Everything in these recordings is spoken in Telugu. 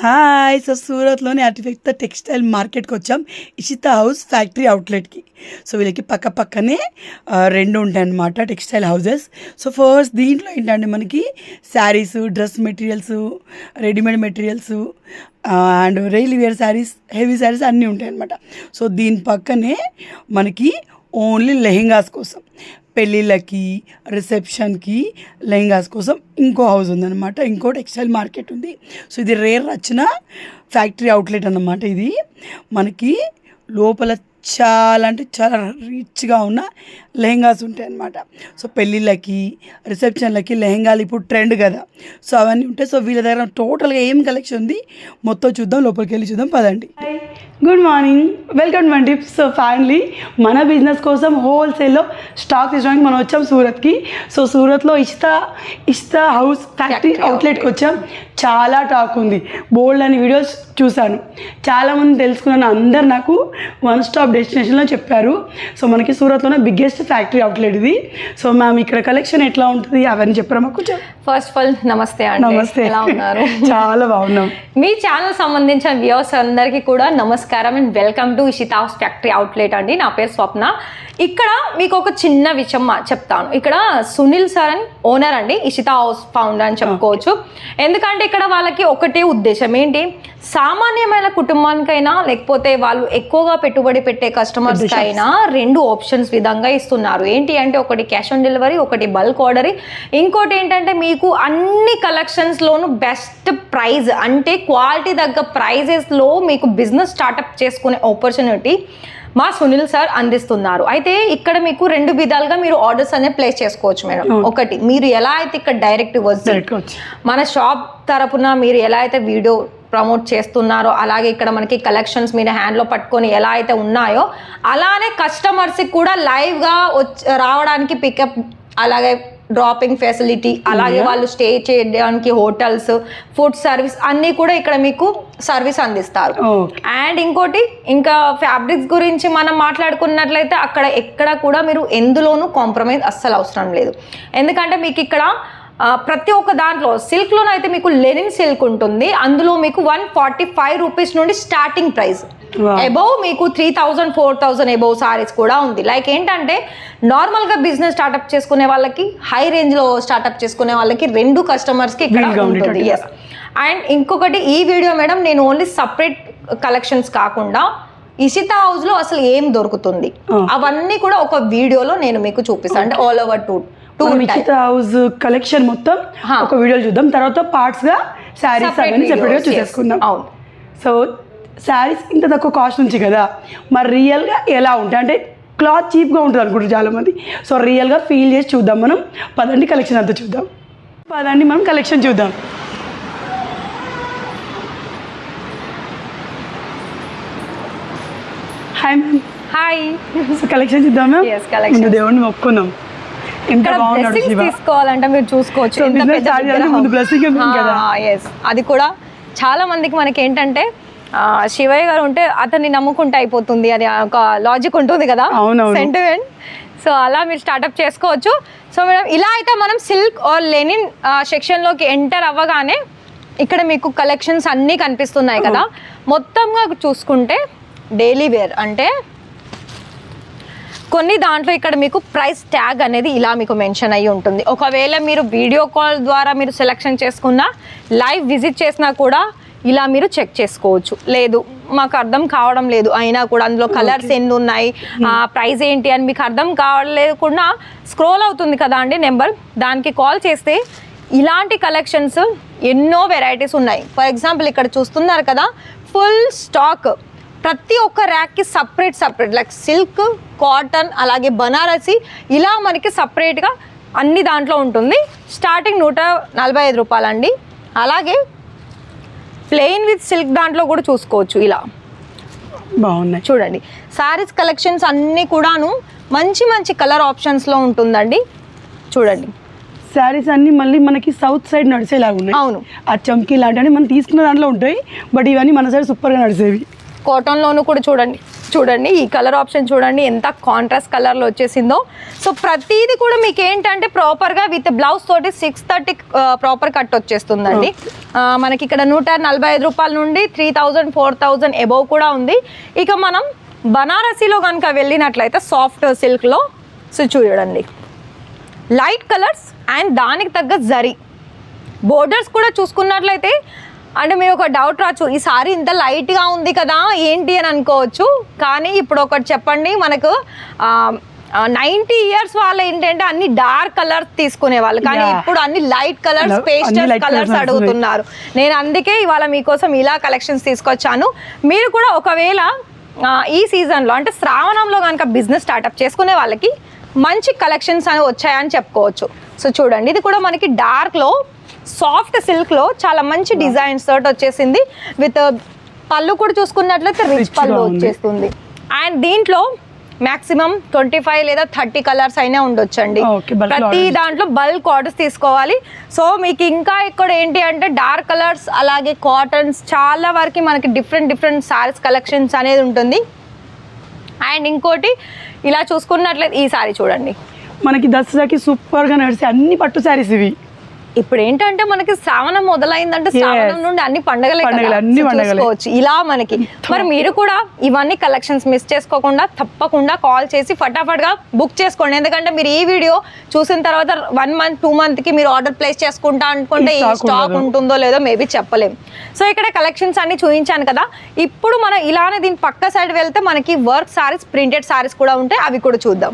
హాయ్. సో సూరత్లోని అతిపెద్ద టెక్స్టైల్ మార్కెట్కి వచ్చాం, ఇషితా హౌస్ ఫ్యాక్టరీ అవుట్లెట్కి. సో వీళ్ళకి పక్కనే రెండు ఉంటాయి అన్నమాట టెక్స్టైల్ హౌజెస్. సో ఫస్ట్ దీంట్లో ఏంటంటే మనకి saris, dress materials, readymade materials and daily wear saris, heavy saris అన్నీ ఉంటాయి అన్నమాట. సో దీని పక్కనే మనకి ఓన్లీ లెహెంగాస్ కోసం, పెళ్ళిళ్ళకి, రిసెప్షన్కి లెహంగాస్ కోసం ఇంకో హౌస్ ఉందన్నమాట, ఇంకో టెక్స్టైల్ మార్కెట్ ఉంది. సో ఇది రేర్ వచ్చిన ఫ్యాక్టరీ అవుట్లెట్ అన్నమాట. ఇది మనకి లోపల చాలా అంటే చాలా రిచ్గా ఉన్న లెహంగాస్ ఉంటాయి అన్నమాట. సో పెళ్ళిళ్ళకి, రిసెప్షన్లకి లెహంగాలు ఇప్పుడు ట్రెండ్ కదా, సో అవన్నీ ఉంటాయి. సో వీళ్ళ దగ్గర టోటల్గా ఏం కలెక్షన్ ఉంది మొత్తం చూద్దాం, లోపలికి వెళ్ళి చూద్దాం పదండి. Good morning, welcome to tips. So finally మన బిజినెస్ కోసం హోల్సేల్లో స్టాక్ తీసుకోవడానికి మనం వచ్చాం సూరత్కి. సో సూరత్లో ఇషితా హౌస్ ఫ్యాక్టరీ అవుట్లెట్కి వచ్చాం. చాలా టాక్ ఉంది, బోల్డ్ అని వీడియోస్ చూశాను, చాలామంది తెలుసుకున్నాను. అందరు నాకు వన్ స్టాప్ డెస్టినేషన్లో చెప్పారు. సో మనకి సూరత్లోనే బిగ్గెస్ట్ ఫ్యాక్టరీ అవుట్లెట్ ఇది. సో మ్యామ్ ఇక్కడ కలెక్షన్ ఎట్లా ఉంటుంది అవన్నీ చెప్పారా మాకు? ఫస్ట్ ఆఫ్ ఆల్ నమస్తే అండి. నమస్తే, ఎలా ఉన్నారు? చాలా బాగున్నాం. మీ ఛానల్ సంబంధించిన వ్యూవర్స్ అందరికీ కూడా నమస్కారం and welcome to Ishita house factory outlet అండి. నా పేరు స్వప్న. ఇక్కడ మీకు ఒక చిన్న విషయం చెప్తాను. ఇక్కడ సునీల్ సార్ అని ఓనర్ అండి, ఇషితా హౌస్ ఫౌండర్ అని చెప్పుకోవచ్చు. ఎందుకంటే ఇక్కడ వాళ్ళకి ఒకటే ఉద్దేశం ఏంటి, సామాన్యమైన కుటుంబానికైనా లేకపోతే వాళ్ళు ఎక్కువగా పెట్టుబడి పెట్టే కస్టమర్స్కి అయినా రెండు ఆప్షన్స్ విధంగా ఇస్తున్నారు. ఏంటి అంటే ఒకటి క్యాష్ ఆన్ డెలివరీ, ఒకటి బల్క్ ఆర్డర్. ఇంకోటి ఏంటంటే మీకు అన్ని కలెక్షన్స్లోనూ బెస్ట్ ప్రైజ్ అంటే క్వాలిటీ తగ్గ ప్రైజెస్లో మీకు బిజినెస్ స్టార్ట్అప్ చేసుకునే ఆపర్చునిటీ మా సునీల్ సార్ అందిస్తున్నారు. అయితే ఇక్కడ మీకు రెండు విధాలుగా మీరు ఆర్డర్స్ అనేది ప్లేస్ చేసుకోవచ్చు మేడం. ఒకటి, మీరు ఎలా అయితే ఇక్కడ డైరెక్ట్ వచ్చి మన షాప్ తరపున మీరు ఎలా అయితే వీడియో ప్రమోట్ చేస్తున్నారో, అలాగే ఇక్కడ మనకి కలెక్షన్స్ మీరు హ్యాండ్లో పట్టుకొని ఎలా అయితే ఉన్నాయో అలానే కస్టమర్స్కి కూడా లైవ్గా రావడానికి పికప్, అలాగే డ్రాపింగ్ ఫెసిలిటీ, అలాగే వాళ్ళు స్టే చేయడానికి హోటల్స్, ఫుడ్ సర్వీస్ అన్నీ కూడా ఇక్కడ మీకు సర్వీస్ అందిస్తారు. అండ్ ఇంకోటి, ఇంకా ఫ్యాబ్రిక్స్ గురించి మనం మాట్లాడుకున్నట్లయితే అక్కడ ఎక్కడ కూడా మీరు ఎందులోనూ కాంప్రమైజ్ అస్సలు అవసరం లేదు. ఎందుకంటే మీకు ఇక్కడ ప్రతి ఒక్క దాంట్లో సిల్క్లోనూ అయితే మీకు లెనిన్ సిల్క్ ఉంటుంది, అందులో మీకు 145 రూపీస్ నుండి స్టార్టింగ్ ప్రైస్. అబౌవ్ మీకు 3000, 4000 అబౌవ్ సారీస్ కూడా ఉంది. లైక్ ఏంటంటే నార్మల్గా బిజినెస్ స్టార్ట్అప్ చేసుకునే వాళ్ళకి, హై రేంజ్లో స్టార్ట్అప్ చేసుకునే వాళ్ళకి రెండు కస్టమర్స్కి ఇక్కడ ఉంటుంది. ఎస్. అండ్ ఇంకొకటి, ఈ వీడియో మేడం నేను ఓన్లీ సపరేట్ కలెక్షన్స్ కాకుండా ఇషితా హౌస్లో అసలు ఏం దొరుకుతుంది అవన్నీ కూడా ఒక వీడియోలో నేను మీకు చూపిస్తాను. అంటే all over Ishita house collection మొత్తం ఒక వీడియో చూద్దాం, తర్వాత పార్ట్స్ గా శారీస్ అవన్నీ సెపరేట్గా చూసేసుకుందాం. అవును. సో శారీస్ ఇంత తక్కువ కాస్ట్ నుంచి కదా, మరి రియల్గా ఎలా ఉంటాయి అంటే క్లాత్ చీప్గా ఉంటుంది అనుకుంటారు చాలామంది. సో రియల్గా ఫీల్ చేసి చూద్దాం మనం. పదండి కలెక్షన్ అంతా చూద్దాం. పదండి మనం కలెక్షన్ చూద్దాం. Hi ma'am. Hi. So collection చూద్దాం మ్యామ్. ముందు దేవుడిని మొక్కుకుందాం. తీసుకోవాలంటే మీరు చూసుకోవచ్చు, అది కూడా చాలా మందికి మనకి ఏంటంటే శివయ్య గారు ఉంటే అతన్ని నమ్ముకుంటే అయిపోతుంది అని ఒక లాజిక్ ఉంటుంది కదా, సెంటిమెంట్. సో అలా మీరు స్టార్ట్అప్ చేసుకోవచ్చు. సో మేడం ఇలా అయితే మనం సిల్క్ ఆర్ లెనిన్ సెక్షన్లోకి ఎంటర్ అవ్వగానే ఇక్కడ మీకు కలెక్షన్స్ అన్నీ కనిపిస్తున్నాయి కదా. మొత్తంగా చూసుకుంటే డైలీ వేర్ అంటే కొన్ని దాంట్లో ఇక్కడ మీకు ప్రైస్ ట్యాగ్ అనేది ఇలా మీకు మెన్షన్ అయ్యి ఉంటుంది. ఒకవేళ మీరు వీడియో కాల్ ద్వారా మీరు సెలెక్షన్ చేసుకున్నా, లైవ్ విజిట్ చేసినా కూడా ఇలా మీరు చెక్ చేసుకోవచ్చు. లేదు మాకు అర్థం కావడం లేదు అయినా కూడా అందులో కలర్స్ ఎన్ని ఉన్నాయి, ప్రైస్ ఏంటి అని మీకు అర్థం కావలేకుండా స్క్రోల్ అవుతుంది కదా అండి నెంబర్, దానికి కాల్ చేస్తే ఇలాంటి కలెక్షన్స్ ఎన్నో వెరైటీస్ ఉన్నాయి. ఫర్ ఎగ్జాంపుల్ ఇక్కడ చూస్తున్నారు కదా, ఫుల్ స్టాక్ ప్రతి ఒక్క ర్యాక్కి సపరేట్ లైక్ సిల్క్, కాటన్, అలాగే బనారసి ఇలా మనకి సపరేట్గా అన్ని దాంట్లో ఉంటుంది. స్టార్టింగ్ 145 రూపాయలండి. అలాగే ప్లెయిన్ విత్ సిల్క్ దాంట్లో కూడా చూసుకోవచ్చు. ఇలా బాగున్నాయి చూడండి. శారీస్ కలెక్షన్స్ అన్నీ కూడాను మంచి మంచి కలర్ ఆప్షన్స్లో ఉంటుందండి. చూడండి శారీస్ అన్నీ మళ్ళీ మనకి సౌత్ సైడ్ నడిచేలాగా ఉన్నాయి. అవును, ఆ చమ్కీ లాంటివి మనం తీసుకున్న దాంట్లో ఉంటాయి, బట్ ఇవన్నీ మన సైడ్ సూపర్గా నడిచేవి. కాటన్లోనూ కూడా చూడండి చూడండి ఈ కలర్ ఆప్షన్ చూడండి ఎంత కాంట్రాస్ట్ కలర్లో వచ్చేసిందో. సో ప్రతిదీ కూడా మీకు ఏంటంటే ప్రాపర్గా విత్ బ్లౌజ్ తోటి 630 ప్రాపర్ కట్ వచ్చేస్తుందండి. మనకి ఇక్కడ 145 రూపాయల నుండి 3000 4000 ఎబోవ్ కూడా ఉంది. ఇక మనం బనారసీలో కనుక వెళ్ళినట్లయితే సాఫ్ట్ సిల్క్లో సో చూడండి లైట్ కలర్స్ అండ్ దానికి తగ్గ జరీ బోర్డర్స్ కూడా చూసుకున్నట్లయితే అంటే మీరు ఒక డౌట్ రావచ్చు ఈ సారీ ఇంత లైట్గా ఉంది కదా ఏంటి అని అనుకోవచ్చు. కానీ ఇప్పుడు ఒకటి చెప్పండి, మనకు 90 ఇయర్స్ వాళ్ళు ఏంటంటే అన్ని డార్క్ కలర్స్ తీసుకునే వాళ్ళు, కానీ ఇప్పుడు అన్ని లైట్ కలర్స్ పేస్టల్ కలర్స్ అడుగుతున్నారు. నేను అందుకే ఇవాళ మీకోసం ఇలా కలెక్షన్స్ తీసుకొచ్చాను. మీరు కూడా ఒకవేళ ఈ సీజన్లో అంటే శ్రావణంలో కనుక బిజినెస్ స్టార్ట్అప్ చేసుకునే వాళ్ళకి మంచి కలెక్షన్స్ అని వచ్చాయని చెప్పుకోవచ్చు. సో చూడండి ఇది కూడా మనకి డార్క్లో సాఫ్ట్ సిల్క్లో చాలా మంచి డిజైన్స్ తోటి వచ్చేసింది. విత్ పళ్ళు కూడా చూసుకున్నట్లయితే రిచ్ పళ్ళు వచ్చేస్తుంది. అండ్ దీంట్లో మాక్సిమం 25 లేదా 30 కలర్స్ అయినా ఉండొచ్చండి. ప్రతి దాంట్లో బల్క్ ఆర్డర్స్ తీసుకోవాలి. సో మీకు ఇంకా ఇక్కడ ఏంటి అంటే డార్క్ కలర్స్ అలాగే కాటన్స్ చాలా వరకు మనకి డిఫరెంట్ సారీస్ కలెక్షన్స్ అనేది ఉంటుంది. అండ్ ఇంకోటి ఇలా చూసుకున్నట్లయితే ఈ సారీ చూడండి మనకి దసరాకి సూపర్గా నడిచే అన్ని పట్టు సారీస్ ఇవి. ఇప్పుడు ఏంటంటే మనకి శ్రావణం మొదలైందంటే శ్రావణం నుండి అన్ని పండుగలే చూసుకోవచ్చు ఇలా మనకి. మరి మీరు కూడా ఇవన్నీ కలెక్షన్స్ మిస్ చేసుకోకుండా తప్పకుండా కాల్ చేసి ఫటాఫట్గా బుక్ చేసుకోండి. ఎందుకంటే మీరు ఈ వీడియో చూసిన తర్వాత 1 మంత్ 2 మంత్కి మీరు ఆర్డర్ ప్లేస్ చేసుకుంటా అనుకుంటే ఈ స్టాక్ ఉంటుందో లేదో మేబీ చెప్పలేం. సో ఇక్కడ కలెక్షన్స్ అన్ని చూపించాను కదా. ఇప్పుడు మనం ఇలానే దీని పక్క సైడ్ వెళ్తే మనకి వర్క్ సారీస్ ప్రింటెడ్ సారీస్ కూడా ఉంటాయి, అవి కూడా చూద్దాం.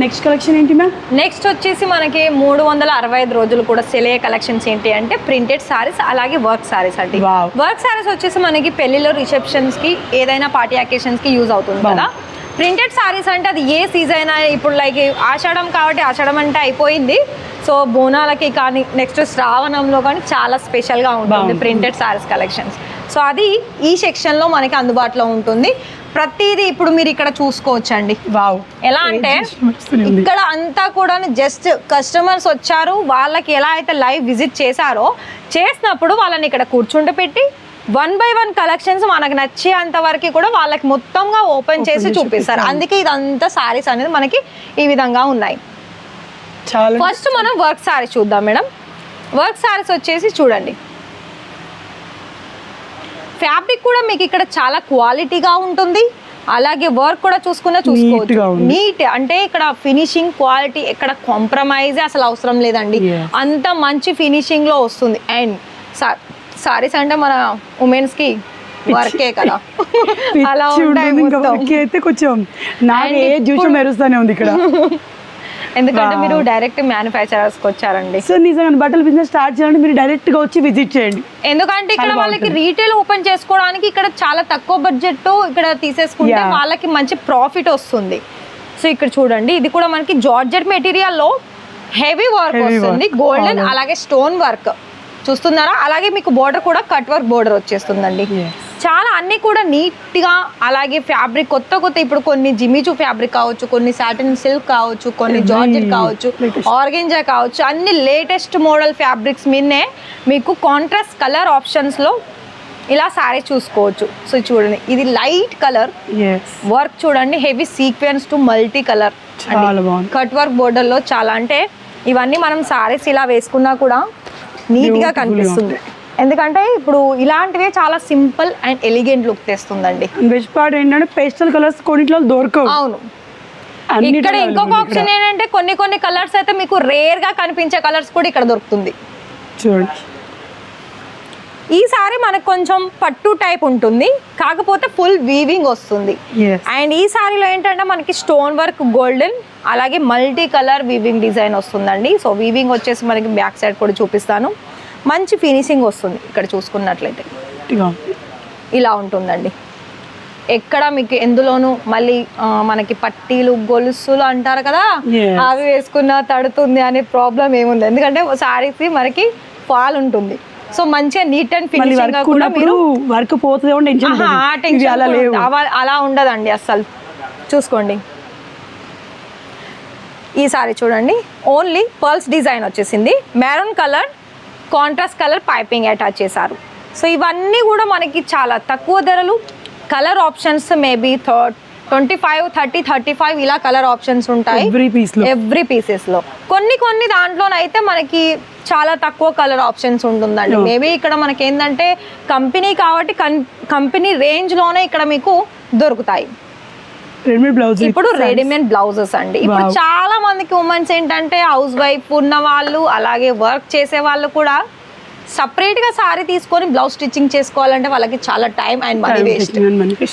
నెక్స్ట్ కలెక్షన్ ఏంటి మ్యామ్? నెక్స్ట్ వచ్చేసి మనకి 365 రోజులు కూడా సెల్ అయ్యే కలెక్షన్స్ ఏంటి అంటే ప్రింటెడ్ సారీస్ అలాగే వర్క్ సారీస్ అండి. వర్క్ సారీస్ వచ్చేసి మనకి పెళ్లిలో రిసెప్షన్స్ కి ఏదైనా పార్టీ అకేషన్స్ కి యూజ్ అవుతుంది కదా. ప్రింటెడ్ సారీస్ అంటే అది ఏ సీజన్ అయినా ఇప్పుడు లైక్ ఆషాఢం కాబట్టి ఆషాఢం అంటే అయిపోయింది. సో బోనాలకి కానీ నెక్స్ట్ శ్రావణంలో కానీ చాలా స్పెషల్గా ఉంటుంది ప్రింటెడ్ సారీస్ కలెక్షన్స్. సో అది ఈ సెక్షన్లో మనకి అందుబాటులో ఉంటుంది. ప్రతిదీ ఇప్పుడు మీరు ఇక్కడ చూసుకోవచ్చండి. ఎలా అంటే ఇక్కడ అంతా కూడా జస్ట్ కస్టమర్స్ వచ్చారు, వాళ్ళకి ఎలా అయితే లైవ్ విజిట్ చేసినప్పుడు వాళ్ళని ఇక్కడ కూర్చుంటే పెట్టి 1 by 1 కలెక్షన్స్ మనకు నచ్చేంత వరకు కూడా వాళ్ళకి మొత్తంగా ఓపెన్ చేసి చూపిస్తారు. అందుకే ఇదంతా సారీస్ అనేది మనకి ఈ విధంగా ఉన్నాయి. ఫస్ట్ మనం వర్క్ సారీ చూద్దాం మేడం. వర్క్ సారీస్ వచ్చేసి చూడండి ఫ్యాబ్రిక్ కూడా మీకు ఇక్కడ చాలా క్వాలిటీగా ఉంటుంది. అలాగే వర్క్ కూడా చూసుకోవచ్చు నీట్ అంటే ఇక్కడ ఫినిషింగ్ క్వాలిటీ ఎక్కడ కాంప్రమైజ్ అసలు అవసరం లేదండి, అంత మంచి ఫినిషింగ్ లో వస్తుంది. అండ్ సారీస్ అంటే మన ఉమెన్స్ కి వర్కే కదా అలా అయితే కొంచెం మెరుస్తూనే ఉంది ఇక్కడ. ఎందుకంటే మీరు డైరెక్ట్ మ్యానుఫ్యాక్చరర్స్ కి వచ్చారండి. సో నిజంగా బట్టల బిజినెస్ స్టార్ట్ చేయాలంటే మీరు డైరెక్ట్ గా వచ్చి విజిట్ చేయండి. ఎందుకంటే ఇక్కడ వాళ్ళకి రీటైల్ ఓపెన్ చేసుకోవడానికి ఇక్కడ చాలా తక్కువ బడ్జెట్ ఇక్కడ తీసేసుకుంటే వాళ్ళకి మంచి ప్రాఫిట్ వస్తుంది. సో ఇక్కడ చూడండి ఇది కూడా మనకి జార్జెట్ మెటీరియల్ లో హెవీ వర్క్ వస్తుంది, గోల్డెన్ అలాగే స్టోన్ వర్క్ చూస్తున్నారా. అలాగే మీకు బోర్డర్ కూడా కట్ వర్క్ బోర్డర్ వచ్చేస్తుందండి. చాలా అన్ని కూడా నీట్ గా. అలాగే ఫ్యాబ్రిక్ కొత్త ఇప్పుడు కొన్ని జిమిచూ ఫ్యాబ్రిక్ కావచ్చు, కొన్ని సాటిన్ సిల్క్ కావచ్చు, కొన్ని జార్జెట్ కావచ్చు, ఆర్గెంజా కావచ్చు, అన్ని లేటెస్ట్ మోడల్ ఫ్యాబ్రిక్స్ మీదనే మీకు కాంట్రాస్ట్ కలర్ ఆప్షన్స్ లో ఇలా సారీ చూసుకోవచ్చు. సో చూడండి ఇది లైట్ కలర్ వర్క్ చూడండి, heavy sequence to multi colour cut work border లో చాలా. అంటే ఇవన్నీ మనం సారీస్ ఇలా వేసుకున్నా కూడా నీట్ గా కనిపిస్తుంది. ఎందుకంటే ఇప్పుడు ఇలాంటివే చాలా సింపుల్ అండ్ ఎలిగెంట్ లుక్ తెస్తుందండి. బెస్ట్ పార్ట్ ఏంటంటే పేస్టల్ కలర్స్ కొన్నిట్లో దొరకవు. అవును, ఇక్కడ ఇంకొక ఆప్షన్ ఏంటంటే కొన్ని కలర్స్ అయితే మీకు రేర్ గా కనిపించే కలర్స్ కూడా ఇక్కడ దొరుకుతుంది. చూడండి ఈ సారీ మనకు కొంచెం పట్టు టైప్ ఉంటుంది, కాకపోతే ఫుల్ వీవింగ్ వస్తుంది. అండ్ ఈ సారీలో ఏంటంటే మనకి స్టోన్ వర్క్ గోల్డెన్ అలాగే మల్టీ కలర్ వీవింగ్ డిజైన్ వస్తుందండి. సో వీవింగ్ వచ్చేసి మనకి బ్యాక్ సైడ్ కూడా చూపిస్తాను. మంచి ఫినిషింగ్ వస్తుంది. ఇక్కడ చూసుకున్నట్లయితే ఇలా ఉంటుందండి. ఎక్కడ మీకు ఎందులోనూ మళ్ళీ మనకి పట్టీలు గొలుసులు అంటారు కదా, అవి వేసుకున్న తడుతుంది అనే ప్రాబ్లం ఏముంది. ఎందుకంటే సారీస్ మనకి ఫాల్ ఉంటుంది. సో మంచిగా నీట్ అండ్ మళ్ళీ ఫినిషింగ్ గా వర్క్ కూడా ఉన్నప్పుడు మీరు వర్క్ పోతుందేమో టెన్షన్ ఆహా, ఆ ఇవి టెన్షన్ అలా కూడా లేవు. అలా ఉండదండి అస్సలు. చూసుకోండి ఈ సారీ చూడండి, ఓన్లీ పర్ల్స్ డిజైన్ వచ్చేసింది, maroon colour contrast colour piping attach చేశారు. సో ఇవన్నీ కూడా మనకి చాలా తక్కువ ధరలు. కలర్ ఆప్షన్స్ మేబీ 25, 30, 35 ఇలా కలర్ ఆప్షన్స్ ఉంటాయి ఎవ్రీ పీసెస్లో. కొన్ని దాంట్లోనైతే మనకి చాలా తక్కువ కలర్ ఆప్షన్స్ ఉంటుందండి. మేబీ ఇక్కడ మనకి ఏంటంటే కంపెనీ కాబట్టి కంపెనీ రేంజ్లోనే ఇక్కడ మీకు దొరుకుతాయి. ఇప్పుడు రెడీమేడ్ బ్లౌజెస్ అండి. ఇప్పుడు చాలా మందికి ఉమెన్స్ ఏంటంటే హౌస్ వైఫ్ ఉన్న వాళ్ళు, అలాగే వర్క్ చేసే వాళ్ళు కూడా సపరేట్ గా సారీ తీసుకొని బ్లౌజ్ స్టిచ్చింగ్ చేసుకోవాలంటే వాళ్ళకి చాలా time and money waste.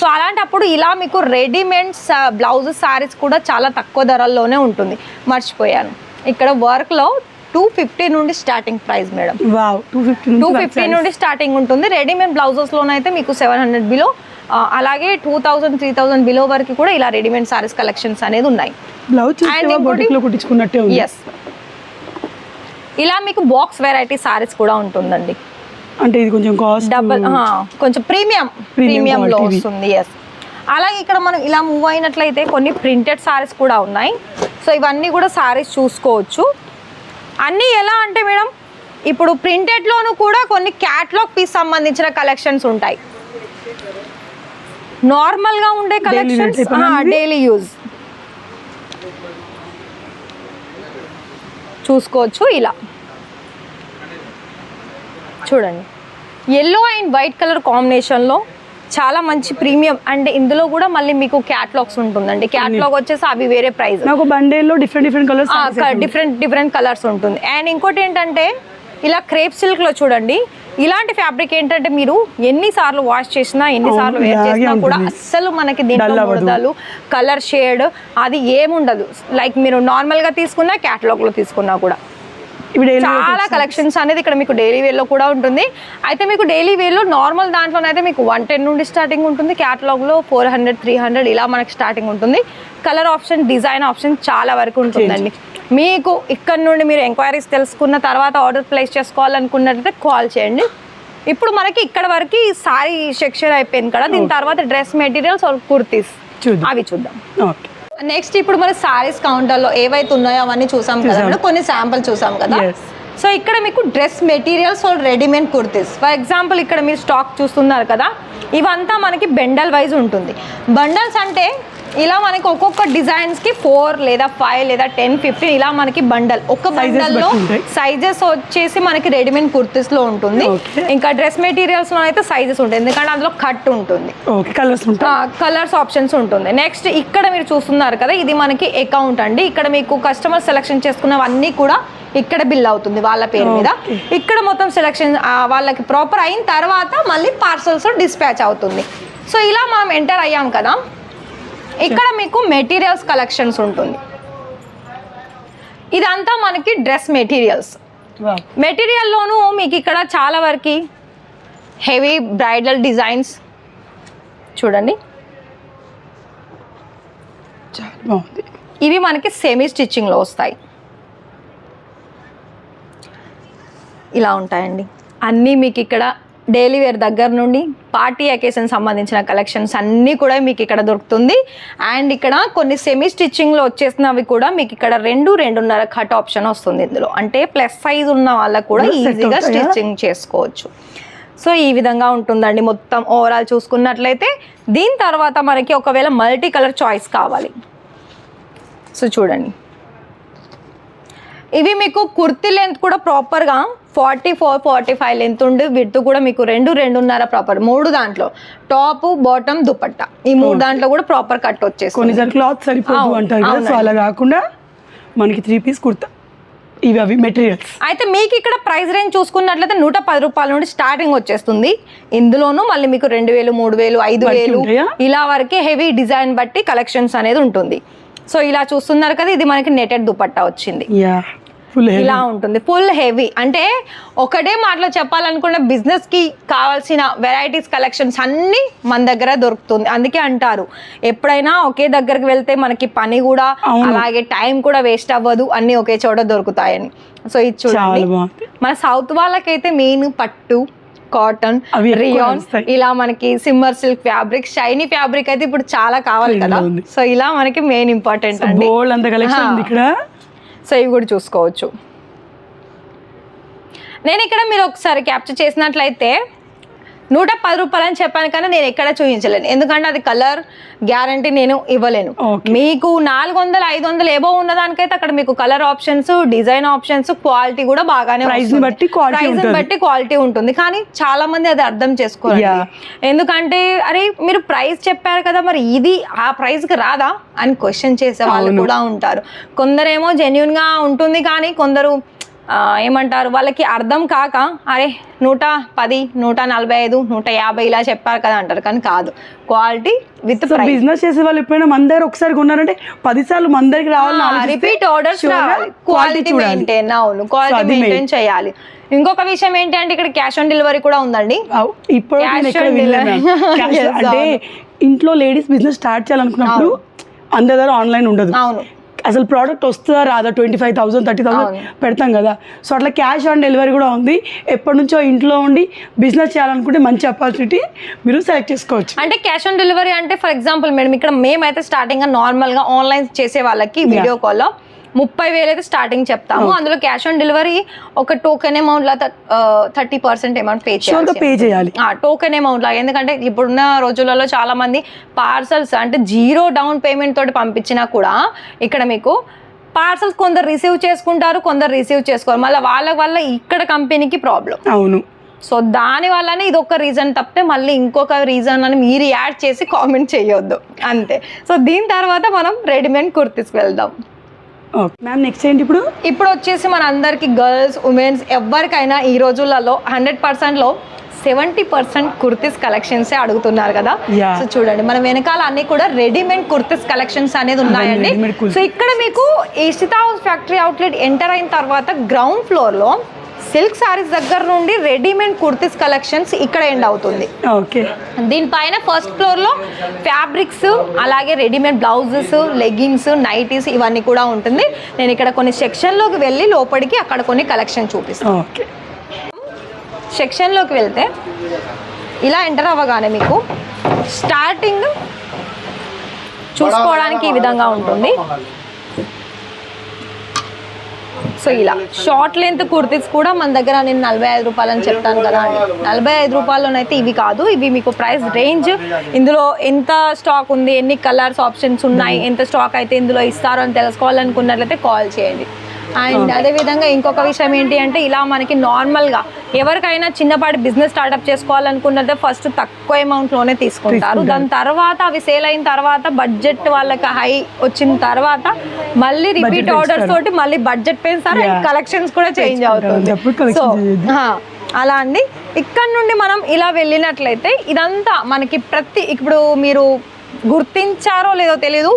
So అలాంటప్పుడు ఇలా మీకు రెడీమేడ్ బ్లౌజెస్ సారీస్ కూడా చాలా తక్కువ ధరల్లోనే ఉంటుంది. మర్చిపోయాను, ఇక్కడ వర్క్ లో 250 నుండి స్టార్టింగ్ ప్రైస్ మేడం. 250 నుండి స్టార్టింగ్ ఉంటుంది. రెడీమేడ్ బ్లౌజెస్ లోనైతే మీకు 700 బిలో, అలాగే 2000, 3000 బిలో వరకు కూడా ఇలా రెడీమేడ్ సారీస్ కలెక్షన్స్ అనేది ఉన్నాయి. ఎస్, ఇలా మీకు బాక్స్ వెరైటీ సారీస్ కూడా ఉంటుందండి. అంటే ఇది కొంచెం కాస్ట్ డబుల్, కొంచెం ప్రీమియంలో వస్తుంది. ఎస్, అలాగే ఇక్కడ మనం ఇలా మూవ్ అయినట్లయితే కొన్ని ప్రింటెడ్ సారీస్ కూడా ఉన్నాయి. సో ఇవన్నీ కూడా సారీస్ చూసుకోవచ్చు. అన్నీ ఎలా అంటే మేడం, ఇప్పుడు ప్రింటెడ్లోనూ కూడా కొన్ని క్యాట్లాగ్ పీస్ సంబంధించిన కలెక్షన్స్ ఉంటాయి. నార్మల్గా ఉండే కలెక్షన్స్ డైలీ యూజ్ చూసుకోవచ్చు. ఇలా చూడండి, ఎల్లో అండ్ వైట్ కలర్ కాంబినేషన్లో చాలా మంచి ప్రీమియం. అండ్ ఇందులో కూడా మళ్ళీ మీకు క్యాట్లాగ్స్ ఉంటుందండి. క్యాట్లాగ్ వచ్చేసి అవి వేరే ప్రైస్. నాకు బండేల్లో డిఫరెంట్ కలర్స్ ఉంటుంది. అండ్ ఇంకోటి ఏంటంటే ఇలా క్రేప్ సిల్క్లో చూడండి, ఇలాంటి ఫ్యాబ్రిక్ ఏంటంటే మీరు ఎన్నిసార్లు వాష్ చేసినా, ఎన్నిసార్లు వేర్ చేసినా కూడా అస్సలు మనకి దీంట్లో ముడతలు, కలర్ షేడ్ అది ఏముండదు. లైక్ మీరు నార్మల్గా తీసుకున్నా, క్యాటలాగ్లో తీసుకున్నా కూడా చాలా కలెక్షన్స్ అనేది ఇక్కడ మీకు డైలీ వేర్లో కూడా ఉంటుంది. అయితే మీకు డైలీ వేర్లో నార్మల్ దాంట్లోనైతే మీకు 110 నుండి స్టార్టింగ్ ఉంటుంది. క్యాటలాగ్లో 400, 300 ఇలా మనకి స్టార్టింగ్ ఉంటుంది. కలర్ ఆప్షన్, డిజైన్ ఆప్షన్ చాలా వరకు ఉంటుందండి. మీకు ఇక్కడ నుండి మీరు ఎంక్వైరీస్ తెలుసుకున్న తర్వాత ఆర్డర్ ప్లేస్ చేసుకోవాలనుకున్నట్లయితే కాల్ చేయండి. ఇప్పుడు మనకి ఇక్కడ వరకు సారీ సెక్షన్ అయిపోయింది కదా, దీని తర్వాత డ్రెస్ మెటీరియల్స్ కుర్తీస్ అవి చూద్దాం. నెక్స్ట్ ఇప్పుడు మన సారీస్ కౌంటర్లో ఏవైతే ఉన్నాయో అవన్నీ చూసాం కదా, కొన్ని శాంపుల్ చూసాం కదా. సో ఇక్కడ మీకు dress materials readymade kurtis, for example ఇక్కడ మీరు స్టాక్ చూస్తున్నారు కదా, ఇవంతా మనకి బండల్ వైజ్ ఉంటుంది. బండల్స్ అంటే ఇలా మనకి ఒక్కొక్క డిజైన్స్ కి 4 లేదా 5 లేదా 10, 15 ఇలా మనకి బండల్. ఒక బండల్లో సైజెస్ వచ్చేసి మనకి రెడీమేడ్ కుర్తీస్ లో ఉంటుంది. ఇంకా డ్రెస్ మెటీరియల్స్ లో అయితే సైజెస్ ఉంటాయి, ఎందుకంటే అందులో కట్ ఉంటుంది, కలర్స్ ఆప్షన్స్ ఉంటుంది. నెక్స్ట్ ఇక్కడ మీరు చూస్తున్నారు కదా, ఇది మనకి అకౌంట్ అండి. ఇక్కడ మీకు కస్టమర్ సెలెక్షన్ చేసుకున్నవన్నీ కూడా ఇక్కడ బిల్ అవుతుంది వాళ్ళ పేరు మీద. ఇక్కడ మొత్తం సెలెక్షన్ వాళ్ళకి ప్రాపర్ అయిన తర్వాత మళ్ళీ పార్సల్స్ డిస్పాచ్ అవుతుంది. సో ఇలా మనం ఎంటర్ అయ్యాం కదా, ఇక్కడ మీకు మెటీరియల్స్ కలెక్షన్స్ ఉంటుంది. ఇదంతా మనకి డ్రెస్ మెటీరియల్స్. మెటీరియల్లోనూ మీకు ఇక్కడ చాలా వరకు హెవీ బ్రైడల్ డిజైన్స్ చూడండి, ఇవి మనకి సెమీ స్టిచ్చింగ్లో వస్తాయి. ఇలా ఉంటాయండి అన్నీ. మీకు ఇక్కడ డైలీ వేర్ దగ్గర నుండి పార్టీ అకేషన్ సంబంధించిన కలెక్షన్స్ అన్నీ కూడా మీకు ఇక్కడ దొరుకుతుంది. అండ్ ఇక్కడ కొన్ని సెమీ స్టిచ్చింగ్లో వచ్చేసినవి కూడా మీకు ఇక్కడ 2.5 కట్ ఆప్షన్ వస్తుంది ఇందులో. అంటే ప్లస్ సైజ్ ఉన్న వాళ్ళకు కూడా ఈజీగా స్టిచ్చింగ్ చేసుకోవచ్చు. సో ఈ విధంగా ఉంటుందండి మొత్తం ఓవరాల్ చూసుకున్నట్లయితే. దీని తర్వాత మనకి ఒకవేళ మల్టీ కలర్ చాయిస్ కావాలి, సో చూడండి, ఇవి మీకు కుర్తీ లెంత్ కూడా ప్రాపర్గా 44, 45 లెంత్ ఉండి, విడ్త్ కూడా మీకు 2.5 ప్రాపర్. 3 దాంట్లో టాప్, బాటమ్, దుపట్టా ఈ 3 దాంట్లో కూడా ప్రాపర్ కట్ వచ్చేసి కొన్నిసార్లు క్లాత్ సరిపోదు అంటారు కదా, సో అలా కాకుండా మనకి 3 పీస్ కుర్తా ఇవి అవి మెటీరియల్స్. అయితే మీకు ఇక్కడ ప్రైస్ రేంజ్ చూసుకున్నట్లయితే 110 రూపాయల నుండి స్టార్టింగ్ వచ్చేస్తుంది. ఇందులోనూ మళ్ళీ మీకు 2000, 3000, 5000 ఇలా వరకే హెవీ డిజైన్ బట్టి కలెక్షన్స్ అనేది ఉంటుంది. సో ఇలా చూస్తున్నారు కదా, ఇది మనకి నెటెడ్ దుపట్టా వచ్చింది. Full heavy. ఇలా ఉంటుంది, ఫుల్ హెవీ. అంటే ఒకటే మాటలో చెప్పాలనుకున్న బిజినెస్ కి కావాల్సిన వెరైటీస్ కలెక్షన్స్ అన్ని మన దగ్గర దొరుకుతుంది. అందుకే అంటారు ఎప్పుడైనా ఒకే దగ్గరికి వెళ్తే మనకి పని కూడా అలాగే టైం కూడా వేస్ట్ అవ్వదు, అన్ని ఒకే చోట దొరుకుతాయని. సో ఇది చూడండి, మన సౌత్ వాళ్ళకైతే మెయిన్ పట్టు, కాటన్, రియాన్, ఇలా మనకి సిమ్మర్ సిల్క్ ఫ్యాబ్రిక్, షైనీ ఫ్యాబ్రిక్ అయితే ఇప్పుడు చాలా కావాలి కదా. సో ఇలా మనకి మెయిన్ ఇంపార్టెంట్ అండి. సో ఇవి కూడా చూసుకోవచ్చు. నేను ఇక్కడ మీరు ఒకసారి క్యాప్చర్ చేసినట్లయితే 110 రూపాయలు అని చెప్పాను, కానీ నేను ఎక్కడ చూపించలేను, ఎందుకంటే అది కలర్ గ్యారంటీ నేను ఇవ్వలేను. మీకు 400, 500 ఏవో ఉన్నదానికైతే అక్కడ మీకు colour options, design options, quality కూడా బాగానే, ప్రైస్ బట్టి క్వాలిటీ ఉంటుంది. కానీ చాలా మంది అది అర్థం చేసుకోవాలి. ఎందుకంటే అరే మీరు ప్రైస్ చెప్పారు కదా, మరి ఇది ఆ ప్రైస్ కి రాదా అని క్వశ్చన్ చేసే వాళ్ళు కూడా ఉంటారు. కొందరేమో జెన్యున్ గా ఉంటుంది, కానీ కొందరు ఏమంటారు వాళ్ళకి అర్థం కాక అరే 110, 145, 150 ఇలా చెప్పారు కదా అంటారు, కానీ కాదు, క్వాలిటీ విత్ బిజినెస్ చేసే వాళ్ళు ఎప్పుడైనా మన దగ్గర ఒకసారి కొన్నారంటే 10 సార్లు మన దగ్గరికి రావాలి, రిపీట్ ఆర్డర్స్ రావాలి, క్వాలిటీ మెయింటైన్. అవును, క్వాలిటీ మెయింటైన్ చేయాలి. ఇంకొక విషయం ఏంటి అంటే ఇక్కడ క్యాష్ ఆన్ డెలివరీ కూడా ఉందండి. ఇప్పుడు అంటే ఇంట్లో లేడీస్ బిజినెస్ స్టార్ట్ చేయాలనుకున్నప్పుడు అందరి దగ్గర ఆన్లైన్ ఉండదు. అవును, అసలు ప్రోడక్ట్ వస్తుందా రాదా, 25,000, 30,000 పెడతాం కదా. సో అట్లా క్యాష్ ఆన్ డెలివరీ కూడా ఉంది. ఎప్పటి నుంచో ఇంట్లో ఉండి బిజినెస్ చేయాలనుకుంటే మంచి ఆపర్చునిటీ, మీరు సెలెక్ట్ చేసుకోవచ్చు. అంటే క్యాష్ ఆన్ డెలివరీ అంటే ఫర్ ఎగ్జాంపుల్ మేడం ఇక్కడ మేమైతే స్టార్టింగ్ నార్మల్గా ఆన్లైన్ చేసే వాళ్ళకి వీడియో కాల్లో 30,000 అయితే స్టార్టింగ్ చెప్తాము. అందులో క్యాష్ ఆన్ డెలివరీ ఒక టోకెన్ అమౌంట్ లా 30% అమౌంట్ పే చేయాలి, టోకెన్ అమౌంట్ లా. ఎందుకంటే ఇప్పుడున్న రోజులలో చాలా మంది పార్సల్స్ అంటే 0 డౌన్ పేమెంట్ తోటి పంపించినా కూడా ఇక్కడ మీకు పార్సల్స్ కొందరు రిసీవ్ చేసుకుంటారు, కొందరు రిసీవ్ చేసుకోరు, మళ్ళీ వాళ్ళ వల్ల ఇక్కడ కంపెనీకి ప్రాబ్లం. అవును. సో దాని వల్లనే ఇది ఒక రీజన్ తప్పితే మళ్ళీ ఇంకొక రీజన్ అని మీరు యాడ్ చేసి కామెంట్ చేయొద్దు, అంతే. సో దీని తర్వాత మనం రెడీమేడ్ కుర్తీస్కి వెళ్దాం. మ్యామ్ నెక్స్ట్ ఏంటి ఇప్పుడు వచ్చేసి మన అందరికి గర్ల్స్, ఉమెన్స్ ఎవరికైనా ఈ రోజులలో 100%లో 70% కుర్తీస్ కలెక్షన్సే అడుగుతున్నారు కదా. సో చూడండి మన వెనకాల అన్ని కూడా రెడీమేడ్ కుర్తీస్ కలెక్షన్స్ అనేది ఉన్నాయండి. సో ఇక్కడ మీకు Ishita house factory outlet enter అయిన తర్వాత గ్రౌండ్ ఫ్లోర్ లో సిల్క్ సారీస్ దగ్గర నుండి రెడీమేడ్ కుర్తీస్ కలెక్షన్స్ ఇక్కడ ఎండ్ అవుతుంది. ఓకే, దీనిపైన ఫస్ట్ ఫ్లోర్ లో ఫ్యాబ్రిక్స్, అలాగే రెడీమేడ్ బ్లౌజెస్, లెగ్గింగ్స్, నైటీస్ ఇవన్నీ కూడా ఉంటుంది. నేను ఇక్కడ కొన్ని సెక్షన్లోకి వెళ్ళి లోపలికి అక్కడ కొన్ని కలెక్షన్ చూపిస్తాను. ఓకే, సెక్షన్లోకి వెళ్తే ఇలా ఎంటర్ అవ్వగానే మీకు స్టార్టింగ్ చూసుకోవడానికి ఈ విధంగా ఉంటుంది. సో ఇలా షార్ట్ లెంత్ కుర్తీస్ కూడా మన దగ్గర నేను 45 రూపాయలు అని చెప్తాను కదా అండి. 45 రూపాయల్లోనైతే ఇవి కాదు, ఇవి మీకు ప్రైస్ రేంజ్, ఇందులో ఎంత స్టాక్ ఉంది, ఎన్ని కలర్స్ ఆప్షన్స్ ఉన్నాయి, ఎంత స్టాక్ అయితే ఇందులో ఇస్తారో అని తెలుసుకోవాలనుకున్నట్లయితే కాల్ చేయండి. అండ్ అదేవిధంగా ఇంకొక విషయం ఏంటి అంటే ఇలా మనకి నార్మల్గా ఎవరికైనా చిన్నపాటి బిజినెస్ స్టార్ట్అప్ చేసుకోవాలనుకున్నట్టే ఫస్ట్ తక్కువ అమౌంట్లోనే తీసుకుంటారు. దాని తర్వాత అవి సేల్ అయిన తర్వాత బడ్జెట్ వాళ్ళకి హై వచ్చిన తర్వాత మళ్ళీ రిపీట్ ఆర్డర్స్ తోటి మళ్ళీ బడ్జెట్ పెంచుతారు, కలెక్షన్స్ కూడా చేంజ్ అవుతుంది. సో అలా అండి. ఇక్కడ నుండి మనం ఇలా వెళ్ళినట్లయితే ఇదంతా మనకి ఇప్పుడు మీరు గుర్తించారో లేదో తెలీదు,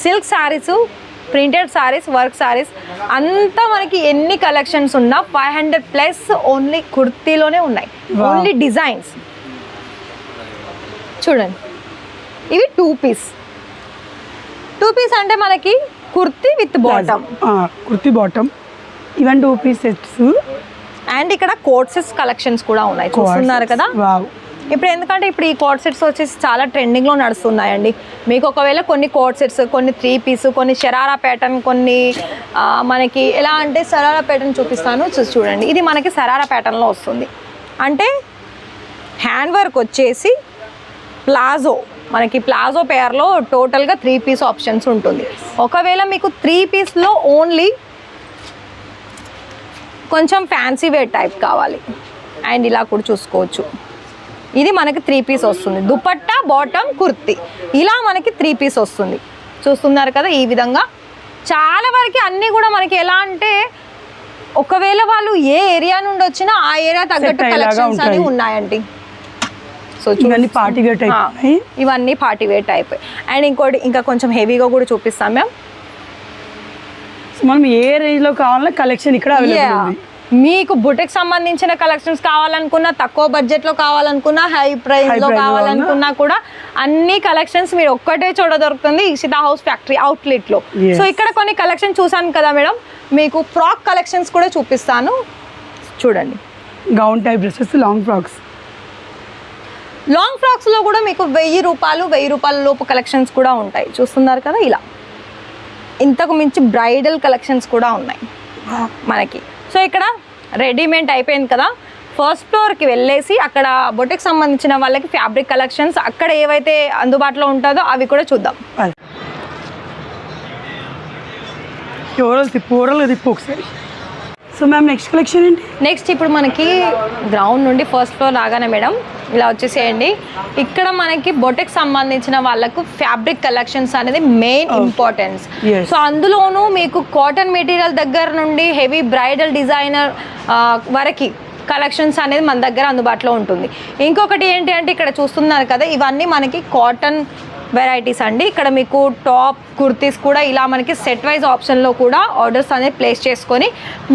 silk saris, printed saris, work saris అంతా మనకి ఎన్ని కలెక్షన్స్ ఉన్నా 500+ ఓన్లీ కుర్తీలోనే ఉన్నాయి. ఓన్లీ డిజైన్స్ చూడండి, ఇవి 2 పీస్ అంటే మనకి kurti with bottom, kurti bottom, ఇవన్నీ 2 పీస్ సెట్స్. అండ్ ఇక్కడ కోట్ సెట్స్ కలెక్షన్స్ కూడా ఉన్నాయి, చూస్తున్నారు కదా. ఇప్పుడు ఎందుకంటే ఇప్పుడు ఈ కోట్ సెట్స్ వచ్చేసి చాలా ట్రెండింగ్లో నడుస్తున్నాయండి. మీకు ఒకవేళ కొన్ని కోట్ సెట్స్, కొన్ని 3 పీస్, కొన్ని షరారా ప్యాటర్న్, కొన్ని మనకి ఎలా అంటే సరారా ప్యాటర్న్ చూపిస్తాను చూడండి. ఇది మనకి సరారా ప్యాటర్న్లో వస్తుంది. అంటే హ్యాండ్ వర్క్ వచ్చేసి ప్లాజో, మనకి ప్లాజో పేర్లో టోటల్గా 3 పీస్ ఆప్షన్స్ ఉంటుంది. ఒకవేళ మీకు 3 పీస్లో ఓన్లీ కొంచెం ఫ్యాన్సీ వేర్ టైప్ కావాలి అండ్ ఇలా కూడా చూసుకోవచ్చు. ఇది మనకి 3 పీస్ వస్తుంది, దుపట్టా, బాటమ్, కుర్తీ, ఇలా మనకి 3 పీస్ వస్తుంది. చూస్తున్నారు కదా ఈ విధంగా. చాలా వరకు అన్నీ కూడా మనకి ఎలా అంటే ఒకవేళ వాళ్ళు ఏ ఏరియా నుండి వచ్చినా ఆ ఏరియా తగ్గట్టు కలెక్షన్స్ అనేవి ఉన్నాయండి. సో ఇవన్నీ పార్టీ వేర్ టైప్, ఇవన్నీ పార్టీ వేర్ టైప్. అండ్ ఇంకోటి ఇంకా కొంచెం హెవీగా కూడా చూపిస్తాం మ్యామ్. మనం ఏ రేంజ్ లో కావాలన్నా కలెక్షన్ ఇక్కడ అవైలబుల్ ఉంది. మీకు బుటిక్ సంబంధించిన కలెక్షన్స్ కావాలనుకున్నా, తక్కువ బడ్జెట్ లో కావాలనుకున్నా, హై ప్రైస్ లో కావాలనుకున్నా కూడా అన్ని కలెక్షన్స్ మీరు ఒక్కటే చోట దొరుకుతుంది ఇషితా హౌస్ ఫ్యాక్టరీ అవుట్లెట్ లో. సో ఇక్కడ కొన్ని కలెక్షన్ చూసాను కదా మేడం, మీకు ఫ్రాక్ కలెక్షన్స్ కూడా చూపిస్తాను చూడండి. Gown type dresses, long frocks. Long frocks లో కూడా మీకు 1000 రూపాయల లోపు కలెక్షన్స్ కూడా ఉంటాయి. చూస్తున్నారు కదా, ఇలా ఇంతకు మించి బ్రైడల్ కలెక్షన్స్ కూడా ఉన్నాయి మనకి. సో ఇక్కడ రెడీమేడ్ అయిపోయింది కదా, ఫస్ట్ ఫ్లోర్కి వెళ్ళేసి అక్కడ బొటిక్ సంబంధించిన వాళ్ళకి ఫ్యాబ్రిక్ కలెక్షన్స్ అక్కడ ఏవైతే అందుబాటులో ఉంటుందో అవి కూడా చూద్దాం. తిప్పు ఒకసారి. సో మ్యామ్ నెక్స్ట్ కలెక్షన్ ఏంటి? నెక్స్ట్ ఇప్పుడు మనకి గ్రౌండ్ నుండి ఫస్ట్ ఫ్లోర్ రాగానే మేడం ఇలా వచ్చేసేయండి. ఇక్కడ మనకి బొటిక్ సంబంధించిన వాళ్ళకు ఫ్యాబ్రిక్ కలెక్షన్స్ అనేది మెయిన్ ఇంపార్టెన్స్. సో అందులోనూ మీకు కాటన్ మెటీరియల్ దగ్గర నుండి హెవీ బ్రైడల్ డిజైనర్ వరకు కలెక్షన్స్ అనేది మన దగ్గర అందుబాటులో ఉంటుంది. ఇంకొకటి ఏంటి అంటే ఇక్కడ చూస్తున్నారు కదా, ఇవన్నీ మనకి కాటన్ వెరైటీస్ అండి. ఇక్కడ మీకు టాప్ కుర్తీస్ కూడా ఇలా మనకి సెట్ వైజ్ ఆప్షన్లో కూడా ఆర్డర్స్ అనేది ప్లేస్ చేసుకొని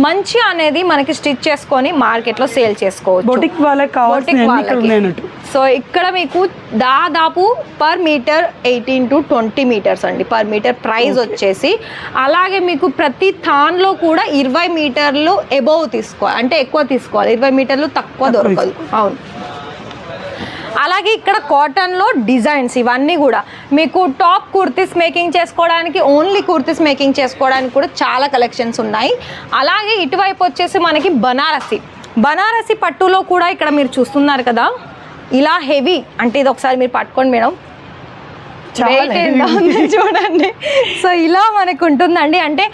మంచి అనేది మనకి స్టిచ్ చేసుకొని మార్కెట్లో సేల్ చేసుకోవచ్చు. బొటిక్ వాళ్ళకి. సో ఇక్కడ మీకు దాదాపు పర్ మీటర్ 18 to 20 మీటర్స్ అండి పర్ మీటర్ ప్రైస్ వచ్చేసి. అలాగే మీకు ప్రతి థాన్లో కూడా 20 మీటర్లు ఎబోవ్ తీసుకోవాలి, అంటే ఎక్కువ తీసుకోవాలి, 20 మీటర్లు తక్కువ దొరకదు. అవును. అలాగే ఇక్కడ కాటన్లో డిజైన్స్ ఇవన్నీ కూడా మీకు టాప్ కుర్తీస్ మేకింగ్ చేసుకోవడానికి, ఓన్లీ కుర్తీస్ మేకింగ్ చేసుకోవడానికి కూడా చాలా కలెక్షన్స్ ఉన్నాయి. అలాగే ఇటువైపు వచ్చేసి మనకి బనారసి పట్టులో కూడా ఇక్కడ మీరు చూస్తున్నారు కదా, ఇలా హెవీ, అంటే ఇది ఒకసారి మీరు పట్టుకోండి మేడం, చూడండి. సో ఇలా మనకు ఉంటుందండి. అంటే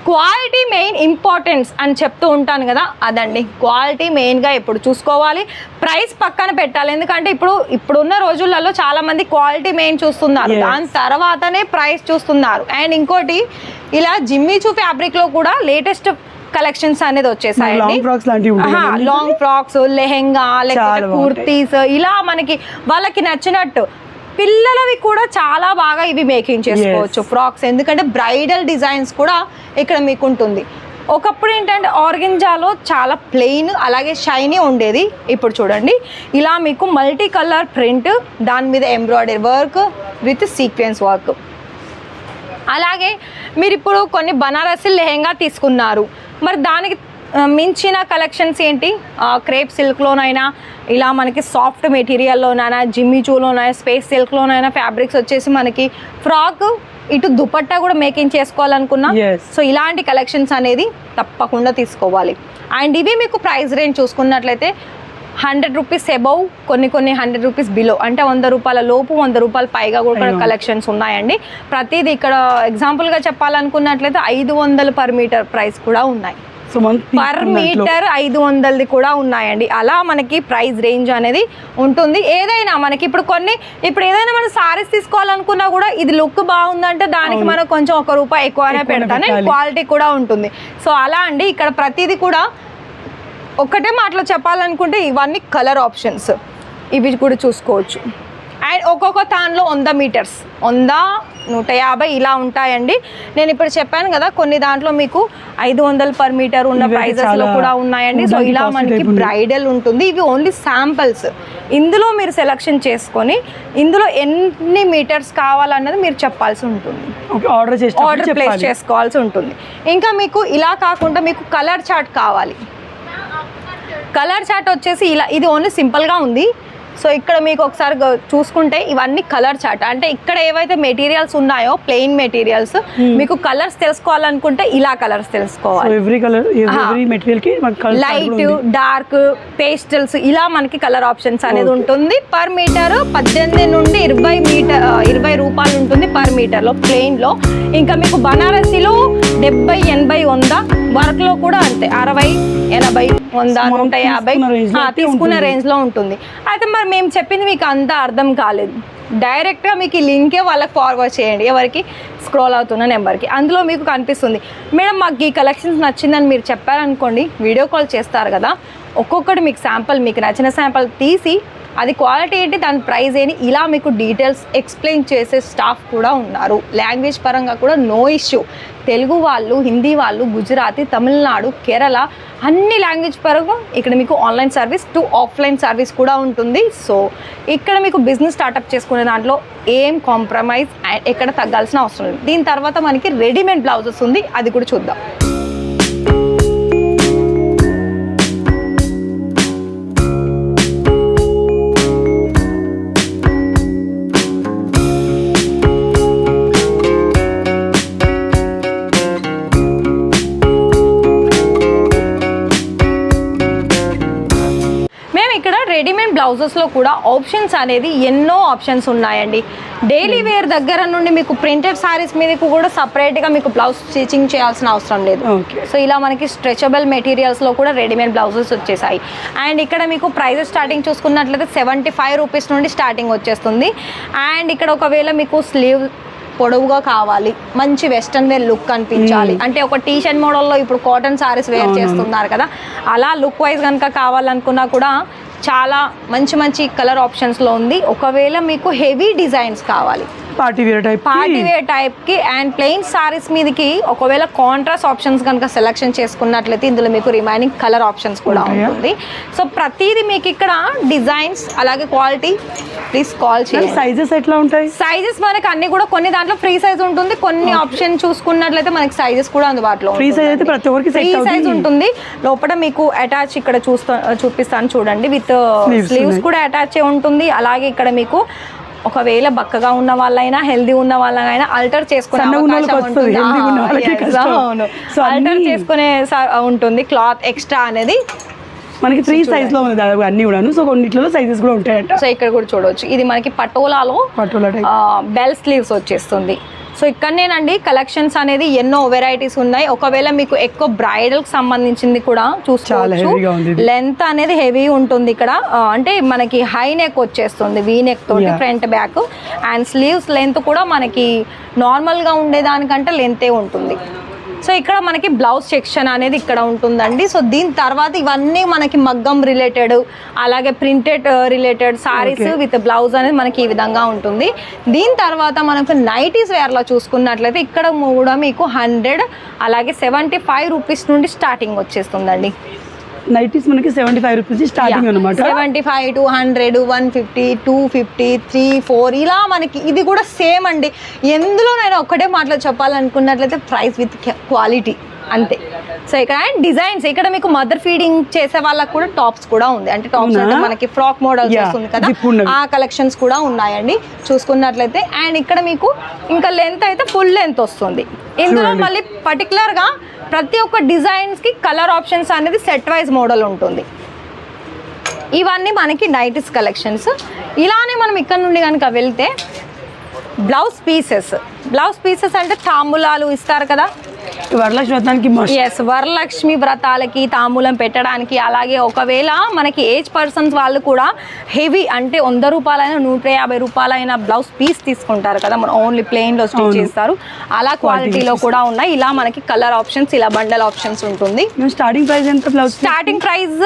క్వాలిటీ మెయిన్ ఇంపార్టెన్స్ అని చెప్తూ ఉంటాను కదా, అదండి క్వాలిటీ మెయిన్గా ఎప్పుడు చూసుకోవాలి, ప్రైస్ పక్కన పెట్టాలి. ఎందుకంటే ఇప్పుడున్న రోజులలో చాలామంది క్వాలిటీ మెయిన్ చూస్తున్నారు, దాని తర్వాతనే ప్రైస్ చూస్తున్నారు. అండ్ ఇంకోటి ఇలా జిమ్మిచూ ఫ్యాబ్రిక్లో కూడా లేటెస్ట్ కలెక్షన్స్ అనేది వచ్చేసాయండి. లాంగ్ ఫ్రాక్స్, లెహెంగా, లేకపోతే కుర్తీస్, ఇలా మనకి వాళ్ళకి నచ్చినట్టు పిల్లలవి కూడా చాలా బాగా ఇవి మేకింగ్ చేసుకోవచ్చు ఫ్రాక్స్. ఎందుకంటే బ్రైడల్ డిజైన్స్ కూడా ఇక్కడ మీకు ఉంటుంది. ఒకప్పుడు ఏంటంటే ఆర్గెంజాలో చాలా ప్లెయిన్ అలాగే షైనీ ఉండేది, ఇప్పుడు చూడండి ఇలా మీకు మల్టీ కలర్ ప్రింట్, దాని మీద embroidery work with sequence work. అలాగే మీరు ఇప్పుడు కొన్ని బనారసి లెహెంగా తీసుకున్నారు, మరి దానికి మించిన కలెక్షన్స్ ఏంటి, క్రేప్ సిల్క్లోనైనా, ఇలా మనకి సాఫ్ట్ మెటీరియల్లోనైనా, జిమ్మిచూలోనైనా, స్పేస్ సిల్క్లోనైనా ఫ్యాబ్రిక్స్ వచ్చేసి మనకి ఫ్రాక్, ఇటు దుపట్టా కూడా మేకింగ్ చేసుకోవాలనుకున్నా, సో ఇలాంటి కలెక్షన్స్ అనేది తప్పకుండా తీసుకోవాలి. అండ్ ఇవి మీకు ప్రైస్ రేంజ్ చూసుకున్నట్లయితే 100 రూపీస్ అబౌవ్, కొన్ని 100 రూపీస్ బిలో, అంటే 100 రూపాయల లోపు, 100 రూపాయల పైగా కూడా కలెక్షన్స్ ఉన్నాయండి. ప్రతిదీ ఇక్కడ ఎగ్జాంపుల్గా చెప్పాలనుకున్నట్లయితే 500 పర్ మీటర్ ప్రైస్ కూడా ఉన్నాయి, పర్ మీటర్ 500 కూడా ఉన్నాయండి. అలా మనకి ప్రైస్ రేంజ్ అనేది ఉంటుంది. ఏదైనా మనకి ఇప్పుడు ఏదైనా మనం సారీస్ తీసుకోవాలనుకున్నా కూడా ఇది లుక్ బాగుందంటే దానికి మనం కొంచెం ₹1 ఎక్కువనే పెడతానే, క్వాలిటీ కూడా ఉంటుంది. సో అలా అండి ఇక్కడ ప్రతిదీ కూడా ఒక్కటే మాటలో చెప్పాలనుకుంటే ఇవన్నీ కలర్ ఆప్షన్స్, ఇవి కూడా చూసుకోవచ్చు. అండ్ ఒక్కొక్క తాన్లో 100 మీటర్స్, 100, 150 ఇలా ఉంటాయండి. నేను ఇప్పుడు చెప్పాను కదా, కొన్ని దాంట్లో మీకు 500 పర్ మీటర్ ఉన్న ప్రైజెస్లో కూడా ఉన్నాయండి. సో ఇలా మనకి బ్రైడల్ ఉంటుంది. ఇవి ఓన్లీ శాంపిల్స్, ఇందులో మీరు సెలెక్షన్ చేసుకొని ఇందులో ఎన్ని మీటర్స్ కావాలన్నది మీరు చెప్పాల్సి ఉంటుంది, ఆర్డర్ ప్లేస్ చేసుకోవాల్సి ఉంటుంది. ఇంకా మీకు ఇలా కాకుండా మీకు కలర్ చార్ట్ కావాలి, కలర్ చార్ట్ వచ్చేసి ఇలా, ఇది ఓన్లీ సింపుల్గా ఉంది. సో ఇక్కడ మీకు ఒకసారి చూసుకుంటే ఇవన్నీ కలర్ చార్ట్, అంటే ఇక్కడ ఏవైతే మెటీరియల్స్ ఉన్నాయో ప్లెయిన్ మెటీరియల్స్, మీకు కలర్స్ తెలుసుకోవాలనుకుంటే ఇలా కలర్స్ తెలుసుకోవాలి. లైట్, డార్క్, పేస్టల్స్, ఇలా మనకి కలర్ ఆప్షన్స్ అనేది ఉంటుంది. పర్ మీటర్ 18 నుండి 20 రూపాయలు ఉంటుంది పర్ మీటర్లో ప్లెయిన్లో. ఇంకా మీకు బనారసీలో 70, 80, 100, వర్క్లో కూడా అంతే 60, 80, 100, 150 తీసుకున్న రేంజ్లో ఉంటుంది. అయితే మరి మేము చెప్పింది మీకు అంత అర్థం కాలేదు, డైరెక్ట్గా మీకు ఈ లింకే వాళ్ళకి ఫార్వర్డ్ చేయండి, ఎవరికి స్క్రోల్ అవుతున్న నెంబర్కి, అందులో మీకు కనిపిస్తుంది. మేడం మాకు ఈ కలెక్షన్స్ నచ్చిందని మీరు చెప్పారనుకోండి, వీడియో కాల్ చేస్తారు కదా, ఒక్కొక్కటి మీకు శాంపుల్, మీకు నచ్చిన శాంపుల్ తీసి అది క్వాలిటీ ఏంటి, దాని ప్రైస్ ఏంటి, ఇలా మీకు డీటెయిల్స్ ఎక్స్ప్లెయిన్ చేసే స్టాఫ్ కూడా ఉన్నారు. లాంగ్వేజ్ పరంగా కూడా నో ఇష్యూ. తెలుగు వాళ్ళు, హిందీ వాళ్ళు, గుజరాతీ, తమిళనాడు, కేరళ అన్ని లాంగ్వేజ్ పరంగా ఇక్కడ మీకు online service to offline service కూడా ఉంటుంది. సో ఇక్కడ మీకు బిజినెస్ స్టార్ట్అప్ చేసుకునే దాంట్లో ఏం కాంప్రమైజ్ ఎక్కడ తగ్గాల్సిన అవసరం లేదు. దీని తర్వాత మనకి రెడీమేడ్ బ్లౌజెస్ ఉంది, అది కూడా చూద్దాం. రెడీమేడ్ బ్లౌజెస్లో కూడా ఆప్షన్స్ అనేది ఎన్నో ఆప్షన్స్ ఉన్నాయండి. డైలీ వేర్ దగ్గర నుండి మీకు ప్రింటెడ్ సారీస్ మీదకు కూడా సపరేట్గా మీకు బ్లౌజ్ స్టిచింగ్ చేయాల్సిన అవసరం లేదు. సో ఇలా మనకి స్ట్రెచబుల్ మెటీరియల్స్లో కూడా రెడీమేడ్ బ్లౌజెస్ వచ్చేసాయి. అండ్ ఇక్కడ మీకు ప్రైజెస్ స్టార్టింగ్ చూసుకున్నట్లయితే 75 రూపీస్ నుండి స్టార్టింగ్ వచ్చేస్తుంది. అండ్ ఇక్కడ ఒకవేళ మీకు స్లీవ్ పొడవుగా కావాలి, మంచి వెస్ట్రన్ వేర్ లుక్ కనిపించాలి అంటే ఒక టీ షర్ట్ మోడల్లో ఇప్పుడు కాటన్ సారీస్ వేర్ చేస్తున్నారు కదా, అలా లుక్ వైజ్ కనుక కావాలనుకున్నా కూడా చాలా మంచి మంచి కలర్ ఆప్షన్స్లో ఉంది. ఒకవేళ మీకు హెవీ డిజైన్స్ కావాలి, పార్టీ వేర్ టైప్కి అండ్ ప్లెయిన్ సారీస్ మీదకి ఒకవేళ కాంట్రాస్ట్ ఆప్షన్స్ కనుక సెలెక్షన్ చేసుకున్నట్లయితే ఇందులో మీకు రిమైనింగ్ కలర్ ఆప్షన్స్ కూడా ఉంటుంది. సో ప్రతిదీ మీకు ఇక్కడ డిజైన్స్ అలాగే క్వాలిటీ. ప్లీజ్ కాల్ చేయండి. సైజెస్ ఎట్లా ఉంటాయి? సైజెస్ మనకి అన్ని కూడా కొన్ని దాంట్లో ఫ్రీ సైజ్ ఉంటుంది, కొన్ని ఆప్షన్ చూసుకున్నట్లయితే మనకి సైజెస్ కూడా అందుబాటులో ఫ్రీ సైజ్ అయితే ప్రతి ఒక్కరికి ఫ్రీ సైజ్ ఉంటుంది. లోపల మీకు అటాచ్ ఇక్కడ చూపిస్తాను చూడండి, విత్ స్లీవ్స్ కూడా అటాచ్ ఉంటుంది. అలాగే ఇక్కడ మీకు ఒకవేళ బక్కగా ఉన్న వాళ్ళైనా హెల్దీ ఉన్న వాళ్ళైనా ఆల్టర్ చేసుకునే ఆల్టర్ చేసుకునే ఉంటుంది. క్లాత్ ఎక్స్ట్రా అనేది మనకి ఫ్రీ సైజ్ లో ఉంది అన్ని కూడాను. సో కొన్నిట్లో సైజెస్ కూడా ఉంటాయంట. సో ఇక్కడ కూడా చూడవచ్చు, ఇది మనకి పటోలా బెల్ స్లీవ్స్ వచ్చేస్తుంది. సో ఇక్కడనేనండి కలెక్షన్స్ అనేది ఎన్నో వెరైటీస్ ఉన్నాయి. ఒకవేళ మీకు ఎక్కువ బ్రైడల్ కి సంబంధించింది కూడా చూసుకోవచ్చు. లెంత్ అనేది హెవీ ఉంటుంది ఇక్కడ, అంటే మనకి హై నెక్ వచ్చేస్తుంది, వీ నెక్ తోటి front back. And sleeves length కూడా మనకి నార్మల్ గా ఉండేదానికంటే లెంతే ఉంటుంది. సో ఇక్కడ మనకి బ్లౌజ్ సెక్షన్ అనేది ఇక్కడ ఉంటుందండి. సో దీని తర్వాత ఇవన్నీ మనకి మగ్గం రిలేటెడ్ అలాగే printed related saris with blouse అనేది మనకి ఈ విధంగా ఉంటుంది. దీని తర్వాత మనకు నైటీస్ వేర్లో చూసుకున్నట్లయితే ఇక్కడ కూడా మీకు 100 అలాగే 75 రూపీస్ నుండి స్టార్టింగ్ వచ్చేస్తుందండి. నైటీస్ మనకి 75 రూపీస్ స్టార్టింగ్ అనమాట. 75 to 100, 150, 250, 3, 4 ఇలా మనకి ఇది కూడా సేమ్ అండి. ఎందులోనైనా ఒక్కటే మాటలో చెప్పాలనుకున్నట్లయితే ప్రైస్ విత్ క్వాలిటీ అంతే. సో ఇక్కడ డిజైన్స్ ఇక్కడ మీకు మదర్ ఫీడింగ్ చేసే వాళ్ళకి కూడా టాప్స్ కూడా ఉంది, అంటే టాప్స్ అంటే మనకి ఫ్రాక్ మోడల్ వస్తుంది కదా, ఆ కలెక్షన్స్ కూడా ఉన్నాయండి చూసుకున్నట్లయితే. అండ్ ఇక్కడ మీకు ఇంకా లెంత్ అయితే ఫుల్ లెంత్ వస్తుంది. ఇందులో మళ్ళీ పర్టికులర్గా ప్రతి ఒక్క డిజైన్స్కి కలర్ ఆప్షన్స్ అనేది సెట్ వైజ్ మోడల్ ఉంటుంది. ఇవన్నీ మనకి నైటీస్ కలెక్షన్స్. ఇలానే మనం ఇక్కడ నుండి కనుక వెళ్తే బ్లౌజ్ పీసెస్ అంటే తాంబూలాలు ఇస్తారు కదా, వరలక్ష్మి వ్రతాలకి తాంబూలం పెట్టడానికి. అలాగే ఒకవేళ మనకి ఏజ్ పర్సన్స్ వాళ్ళు కూడా హెవీ అంటే 100 రూపాయలైనా 150 రూపాయలైనా బ్లౌజ్ పీస్ తీసుకుంటారు కదా, మనం ఓన్లీ ప్లెయిన్ లో స్టిచ్ చేస్తారు, అలా క్వాలిటీలో కూడా ఉన్నాయి. ఇలా మనకి కలర్ ఆప్షన్స్, ఇలా బండల్ ఆప్షన్స్ ఉంటుంది. స్టార్టింగ్ ప్రైస్ ఎంత బ్లౌజ్? స్టార్టింగ్ ప్రైస్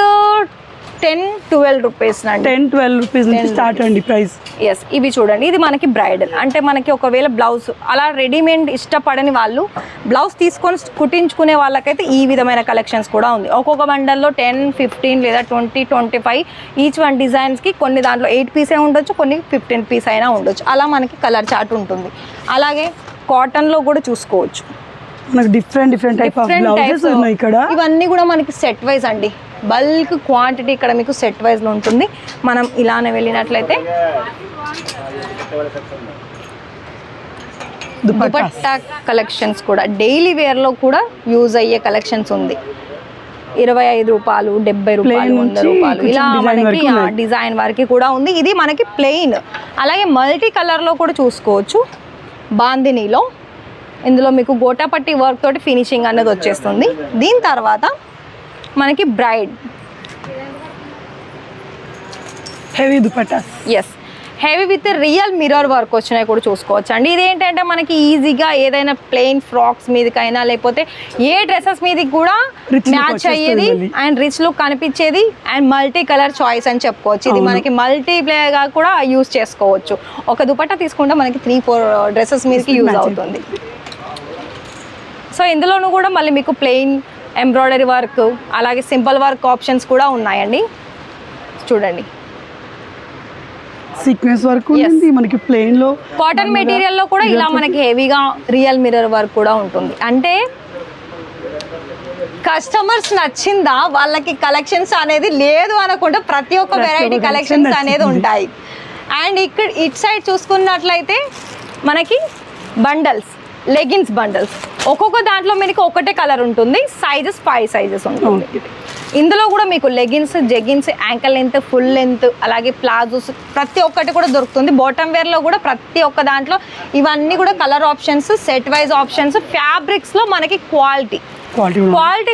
10-12 రూపీస్ అండి. 10-12 రూపీస్ నుంచి స్టార్ట్ అండి ప్రైస్. ఎస్, ఇవి చూడండి, ఇది మనకి బ్రైడల్ అంటే మనకి ఒకవేళ బ్లౌజ్ అలా రెడీమేడ్ ఇష్టపడని వాళ్ళు బ్లౌజ్ తీసుకొని కుట్టించుకునే వాళ్ళకైతే ఈ విధమైన కలెక్షన్స్ కూడా ఉంది. ఒక్కొక్క బండల్లో 10, 15 లేదా 20, 25 ఈచ్ వన్ డిజైన్స్కి కొన్ని దాంట్లో 8 పీసే ఉండొచ్చు, కొన్ని 15 పీస్ అయినా ఉండొచ్చు. అలా మనకి కలర్ చార్ట్ ఉంటుంది. అలాగే కాటన్లో కూడా చూసుకోవచ్చు, మనకి డిఫరెంట్ టైప్ ఆఫ్ బ్లౌజెస్ ఉన్నాయి ఇక్కడ. ఇవన్నీ కూడా మనకి సెట్ వైజ్ అండి, బల్క్ క్వాంటిటీ ఇక్కడ మీకు సెట్ వైజ్లో ఉంటుంది. మనం ఇలానే వెళ్ళినట్లయితే దుపట్టా కలెక్షన్స్ కూడా డైలీ వేర్లో కూడా యూజ్ అయ్యే కలెక్షన్స్ ఉంది. 25 రూపాయలు, 70 రూపాయలు, 100 రూపాయలు ఇలా మనకి డిజైన్ వరకు కూడా ఉంది. ఇది మనకి ప్లెయిన్. అలాగే మల్టీ కలర్లో కూడా చూసుకోవచ్చు, బాందినీలో. ఇందులో మీకు గోటాపట్టి వర్క్ తోటి ఫినిషింగ్ అనేది వచ్చేస్తుంది. దీని తర్వాత మనకి bride heavy dupattas. Yes, heavy with real mirror work వచ్చినాయి కూడా చూసుకోవచ్చు అండి. ఇదేంటంటే మనకి ఈజీగా ఏదైనా ప్లెయిన్ ఫ్రాక్స్ మీదకైనా లేకపోతే ఏ డ్రెస్సెస్ మీదకి కూడా మ్యాచ్ అయ్యేది అండ్ రిచ్ లుక్ కనిపించేది అండ్ మల్టీ కలర్ చాయిస్ అని చెప్పుకోవచ్చు. ఇది మనకి మల్టీ ప్లేగా కూడా యూజ్ చేసుకోవచ్చు. ఒక దుపట్టా తీసుకుంటే మనకి 3-4 డ్రెస్సెస్ మీదకి యూజ్ అవుతుంది. సో ఇందులోనూ కూడా మళ్ళీ మీకు ప్లెయిన్ ఎంబ్రాయిడరీ వర్క్ అలాగే సింపుల్ వర్క్ ఆప్షన్స్ కూడా ఉన్నాయండి. చూడండి సీక్వెన్స్ వర్క్ ఉంది మనకి ప్లెయిన్ లో, కాటన్ మెటీరియల్ లో కూడా ఇలా మనకి హెవీగా రియల్ మిర్రర్ వర్క్ కూడా ఉంటుంది. అంటే కస్టమర్స్ నచ్చిందా వాళ్ళకి కలెక్షన్స్ అనేది లేదు అనకుండా ప్రతి ఒక్క వెరైటీ కలెక్షన్స్ అనేది ఉంటాయి. అండ్ ఇక్కడ ఇట్ సైడ్ చూసుకున్నట్లయితే మనకి బండల్స్, లెగిన్స్ బండల్స్, ఒక్కొక్క దాంట్లో మీకు ఒకటే కలర్ ఉంటుంది. సైజెస్ 5 సైజెస్ ఉంటుంది. ఇందులో కూడా మీకు leggings, jeggings, ankle length, full length అలాగే ప్లాజోస్ ప్రతి ఒక్కటి కూడా దొరుకుతుంది. బాటమ్ వేర్లో కూడా ప్రతి ఒక్క దాంట్లో ఇవన్నీ కూడా colour options, set wise options, ఫ్యాబ్రిక్స్లో మనకి క్వాలిటీ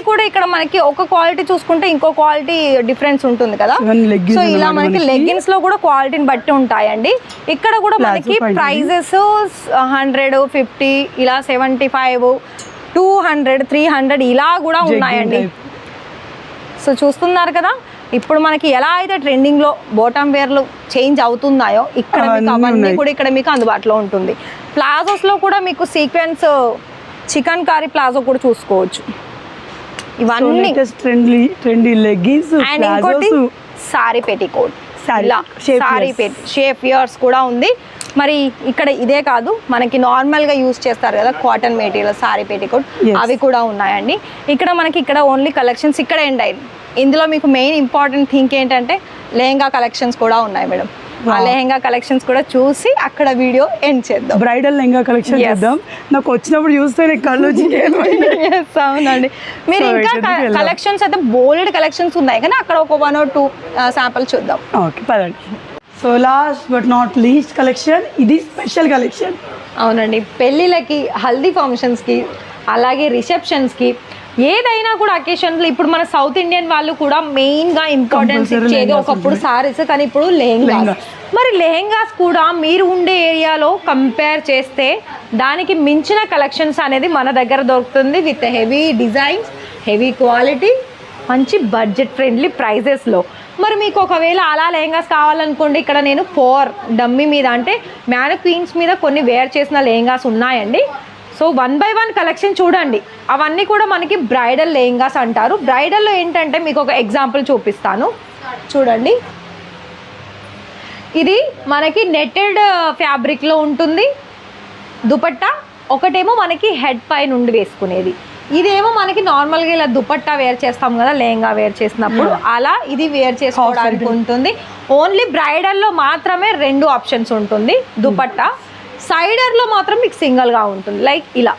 కూడా ఇక్కడ మనకి ఒక క్వాలిటీ చూసుకుంటే ఇంకో క్వాలిటీ డిఫరెన్స్ ఉంటుంది కదా. సో ఇలా మనకి లెగిన్స్ లో కూడా క్వాలిటీని బట్టి ఉంటాయండి. ఇక్కడ కూడా మనకి ప్రైజెస్ 100, 50 ఇలా 75, 200, 300 ఇలా కూడా ఉన్నాయండి. సో చూస్తున్నారు కదా, ఇప్పుడు మనకి ఎలా అయితే ట్రెండింగ్లో బాటమ్ వేర్లు చేంజ్ అవుతున్నాయో ఇక్కడ మీకు అవన్నీ కూడా ఇక్కడ మీకు అందుబాటులో ఉంటుంది. ప్లాజోస్లో కూడా మీకు సీక్వెన్స్ చికెన్ కారీ ప్లాజో కూడా చూసుకోవచ్చు. ఇవన్నీ ట్రెండీ లెగ్గిన్స్ అండ్ ఇంకోటి sorry petticoat, sorry shape years కూడా ఉంది. మరి ఇక్కడ ఇదే కాదు, మనకి నార్మల్గా యూజ్ చేస్తారు కదా కాటన్ మెటీరియల్ సారీ పెటికోట్, అవి కూడా ఉన్నాయండి. ఇక్కడ మనకి ఇక్కడ ఓన్లీ కలెక్షన్స్ ఇక్కడ ఎండ్ అయింది. ఇందులో మీకు మెయిన్ ఇంపార్టెంట్ థింగ్ ఏంటంటే లెహంగా కలెక్షన్స్ కూడా ఉన్నాయి మేడం. ఆ లెహంగా కలెక్షన్స్ కూడా చూసి అక్కడ వీడియో ఎండ్ చేద్దాం. బ్రైడల్ లెహంగా కలెక్షన్ చేద్దాం. నాకు వచ్చినప్పుడు చూస్తే కళ్ళు అవునండి. మీరు ఇంకా కలెక్షన్స్ అయితే బోల్డ్ కలెక్షన్స్ ఉన్నాయి కానీ అక్కడ ఒక 1 or 2 శాంపుల్ చూద్దాం. ఓకే పదండి. So last but not least collection, ఇది స్పెషల్ కలెక్షన్. అవునండి, పెళ్ళిళ్ళకి, హల్దీ ఫంక్షన్స్కి అలాగే రిసెప్షన్స్కి ఏదైనా కూడా అకేషన్లో ఇప్పుడు మన సౌత్ ఇండియన్ వాళ్ళు కూడా మెయిన్గా ఇంపార్టెన్స్ ఇచ్చేది ఒకప్పుడు సారీస్, కానీ ఇప్పుడు లెహంగాస్. మరి లెహంగాస్ కూడా మీరు ఉండే ఏరియాలో కంపేర్ చేస్తే దానికి మించిన కలెక్షన్స్ అనేది మన దగ్గర దొరుకుతుంది. With heavy designs, heavy quality, మంచి బడ్జెట్ ఫ్రెండ్లీ ప్రైజెస్లో. మరి మీకు ఒకవేళ అలా లెహంగాస్ కావాలనుకోండి, ఇక్కడ నేను 4 డమ్మీ మీద అంటే మ్యానక్వీన్స్ మీద కొన్ని వేర్ చేసిన లెహంగాస్ ఉన్నాయండి. సో 1 by 1 కలెక్షన్ చూడండి. అవన్నీ కూడా మనకి బ్రైడల్ లెహంగాస్ అంటారు. బ్రైడల్లో ఏంటంటే మీకు ఒక ఎగ్జాంపుల్ చూపిస్తాను చూడండి. ఇది మనకి నెట్టెడ్ ఫ్యాబ్రిక్లో ఉంటుంది దుపట్టా. ఒకటేమో మనకి హెడ్ పై నుండి వేసుకునేది, ఇదేమో మనకి నార్మల్గా ఇలా దుపట్టా వేర్ చేస్తాం కదా లెహంగా వేర్ చేసినప్పుడు, అలా ఇది వేర్ చేసుకోవడానికి ఉంటుంది. ఓన్లీ బ్రైడల్లో మాత్రమే 2 ఆప్షన్స్ ఉంటుంది దుపట్టా. సైడర్లో మాత్రం మీకు సింగిల్గా ఉంటుంది. లైక్ ఇలా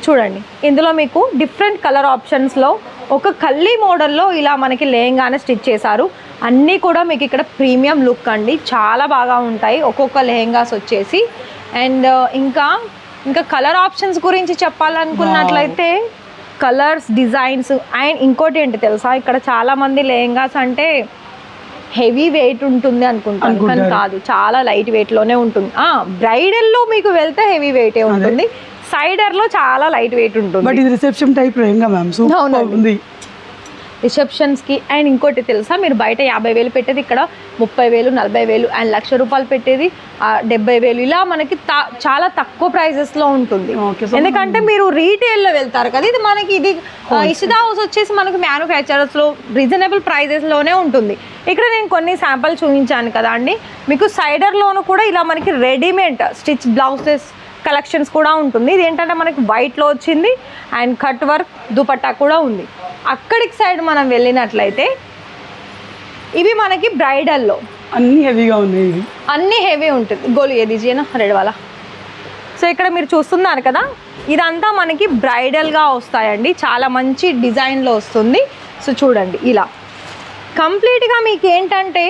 చూడండి, ఇందులో మీకు డిఫరెంట్ కలర్ ఆప్షన్స్లో ఒక కల్లీ మోడల్లో ఇలా మనకి లెహంగానే స్టిచ్ చేశారు. అన్నీ కూడా మీకు ఇక్కడ ప్రీమియం లుక్ అండి, చాలా బాగా ఉంటాయి ఒక్కొక్క లెహంగాస్ వచ్చేసి. అండ్ ఇంకా కలర్ ఆప్షన్స్ గురించి చెప్పాలనుకున్నట్లయితే కలర్స్, డిజైన్స్ అండ్ ఇంకోటి ఏంటి తెలుసా, ఇక్కడ చాలామంది లెహంగాస్ అంటే హెవీ వెయిట్ ఉంటుంది అనుకుంటాను, కానీ కాదు, చాలా లైట్ వెయిట్లోనే ఉంటుంది. బ్రైడల్లో మీకు వెళ్తే హెవీ వెయిటే ఉంటుంది, సైడర్లో చాలా లైట్ వెయిట్ ఉంటుంది. బట్ ఇది reception type lehenga ma'am, super ఉంది రిసెప్షన్స్కి. అండ్ ఇంకోటి తెలుసా, మీరు బయట 50,000 పెట్టేది ఇక్కడ 30,000, 40,000 అండ్ 1,00,000 రూపాయలు పెట్టేది 70,000 ఇలా మనకి చాలా తక్కువ ప్రైజెస్లో ఉంటుంది. ఎందుకంటే మీరు రీటైల్లో వెళ్తారు కదా, ఇది మనకి ఇది ఇషితా హౌస్ వచ్చేసి మనకి మ్యానుఫ్యాక్చరర్స్లో రీజనబుల్ ప్రైజెస్లోనే ఉంటుంది. ఇక్కడ నేను కొన్ని శాంపుల్ చూపించాను కదా అండి, మీకు సైడర్లోను కూడా ఇలా మనకి రెడీమేడ్ స్టిచ్ బ్లౌజెస్ కలెక్షన్స్ కూడా ఉంటుంది. ఇది ఏంటంటే మనకి వైట్లో వచ్చింది అండ్ కట్ వర్క్ దుపట్టా కూడా ఉంది. అక్కడికి సైడ్ మనం వెళ్ళినట్లయితే ఇవి మనకి బ్రైడల్లో అన్ని హెవీగా ఉన్నాయి, ఇవి అన్నీ హెవీ ఉంటుంది. గోలు ఏది జీనా రెడ్ వాలా. సో ఇక్కడ మీరు చూస్తున్నారు కదా, ఇదంతా మనకి బ్రైడల్గా వస్తాయండి, చాలా మంచి డిజైన్లో వస్తుంది. సో చూడండి ఇలా కంప్లీట్గా మీకు ఏంటంటే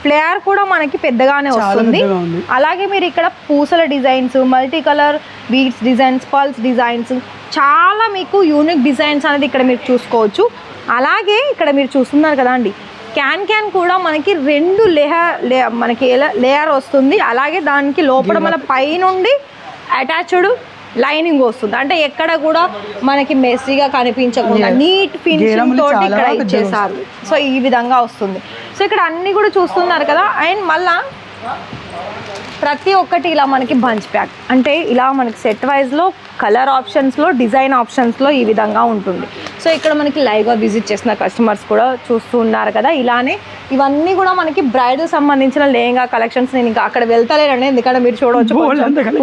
ఫ్లేయర్ కూడా మనకి పెద్దగానే వస్తుంది. అలాగే మీరు ఇక్కడ పూసల designs, multi colour beads designs, pulse designs, చాలా మీకు యూనిక్ డిజైన్స్ అనేది ఇక్కడ మీరు చూసుకోవచ్చు. అలాగే ఇక్కడ మీరు చూస్తున్నారు కదా అండి, క్యాన్ కూడా మనకి 2 మనకి లేయర్ వస్తుంది. అలాగే దానికి లోపల మన పైనుండి అటాచ్డ్ లైనింగ్ వస్తుంది. అంటే ఎక్కడ కూడా మనకి మెస్సీగా కనిపించకుండా నీట్ ఫినిషింగ్ తోటి ఇక్కడ ఇచ్చేసారు. సో ఈ విధంగా వస్తుంది. సో ఇక్కడ అన్ని కూడా చూస్తున్నారు కదా. అండ్ మళ్ళా ప్రతి ఒక్కటి ఇలా మనకి బంచ్ ప్యాక్, అంటే ఇలా మనకి సెట్ వైజ్లో కలర్ ఆప్షన్స్లో డిజైన్ ఆప్షన్స్లో ఈ విధంగా ఉంటుంది. సో ఇక్కడ మనకి లైవ్గా విజిట్ చేసిన కస్టమర్స్ కూడా చూస్తూ ఉన్నారు కదా. ఇలానే ఇవన్నీ కూడా మనకి బ్రైడల్ సంబంధించిన లేహంగా కలెక్షన్స్. నేను ఇంకా అక్కడ వెళ్తలేనండి, ఎందుకంటే మీరు చూడవచ్చు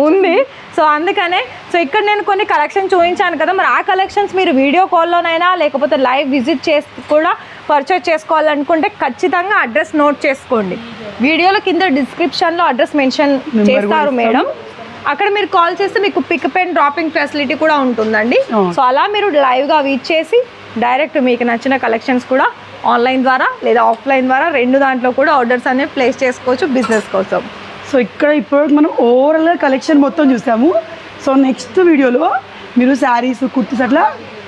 ఉంది. సో అందుకనే సో ఇక్కడ నేను కొన్ని కలెక్షన్ చూపించాను కదా. మరి ఆ కలెక్షన్స్ మీరు వీడియో కాల్లోనైనా లేకపోతే లైవ్ విజిట్ చేసి కూడా పర్చేస్ చేసుకోవాలనుకుంటే ఖచ్చితంగా అడ్రస్ నోట్ చేసుకోండి. వీడియోలో కింద డిస్క్రిప్షన్లో అడ్రస్ మెన్షన్ చేస్తారు మేడం. అక్కడ మీరు కాల్ చేస్తే మీకు పికప్ అండ్ డ్రాపింగ్ ఫెసిలిటీ కూడా ఉంటుందండి. సో అలా మీరు లైవ్గా విజిట్ చేసి డైరెక్ట్ మీకు నచ్చిన కలెక్షన్స్ కూడా ఆన్లైన్ ద్వారా లేదా ఆఫ్లైన్ ద్వారా 2 దాంట్లో కూడా ఆర్డర్స్ అనేవి ప్లేస్ చేసుకోవచ్చు బిజినెస్ కోసం. సో ఇక్కడ ఇప్పుడు మనం ఓవరాల్గా కలెక్షన్ మొత్తం చూసాము. సో నెక్స్ట్ వీడియోలో మీరు శారీస్ కుర్తీస్ అట్లా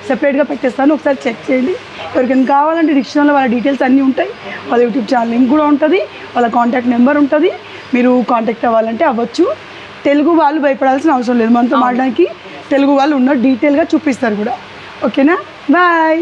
సెపరేట్గా పెట్టేస్తాను, ఒకసారి చెక్ చేయండి. ఎవరికైనా కావాలంటే డిక్షనరీలో వాళ్ళ డీటెయిల్స్ అన్నీ ఉంటాయి. వాళ్ళ యూట్యూబ్ ఛానల్ లింక్ కూడా ఉంటుంది, వాళ్ళ కాంటాక్ట్ నెంబర్ ఉంటుంది. మీరు కాంటాక్ట్ అవ్వాలంటే అవ్వచ్చు. తెలుగు వాళ్ళు భయపడాల్సిన అవసరం లేదు, మనతో మాట్లాడడానికి తెలుగు వాళ్ళు ఉన్న డీటెయిల్గా చూపిస్తారు కూడా. ఓకేనా, బాయ్.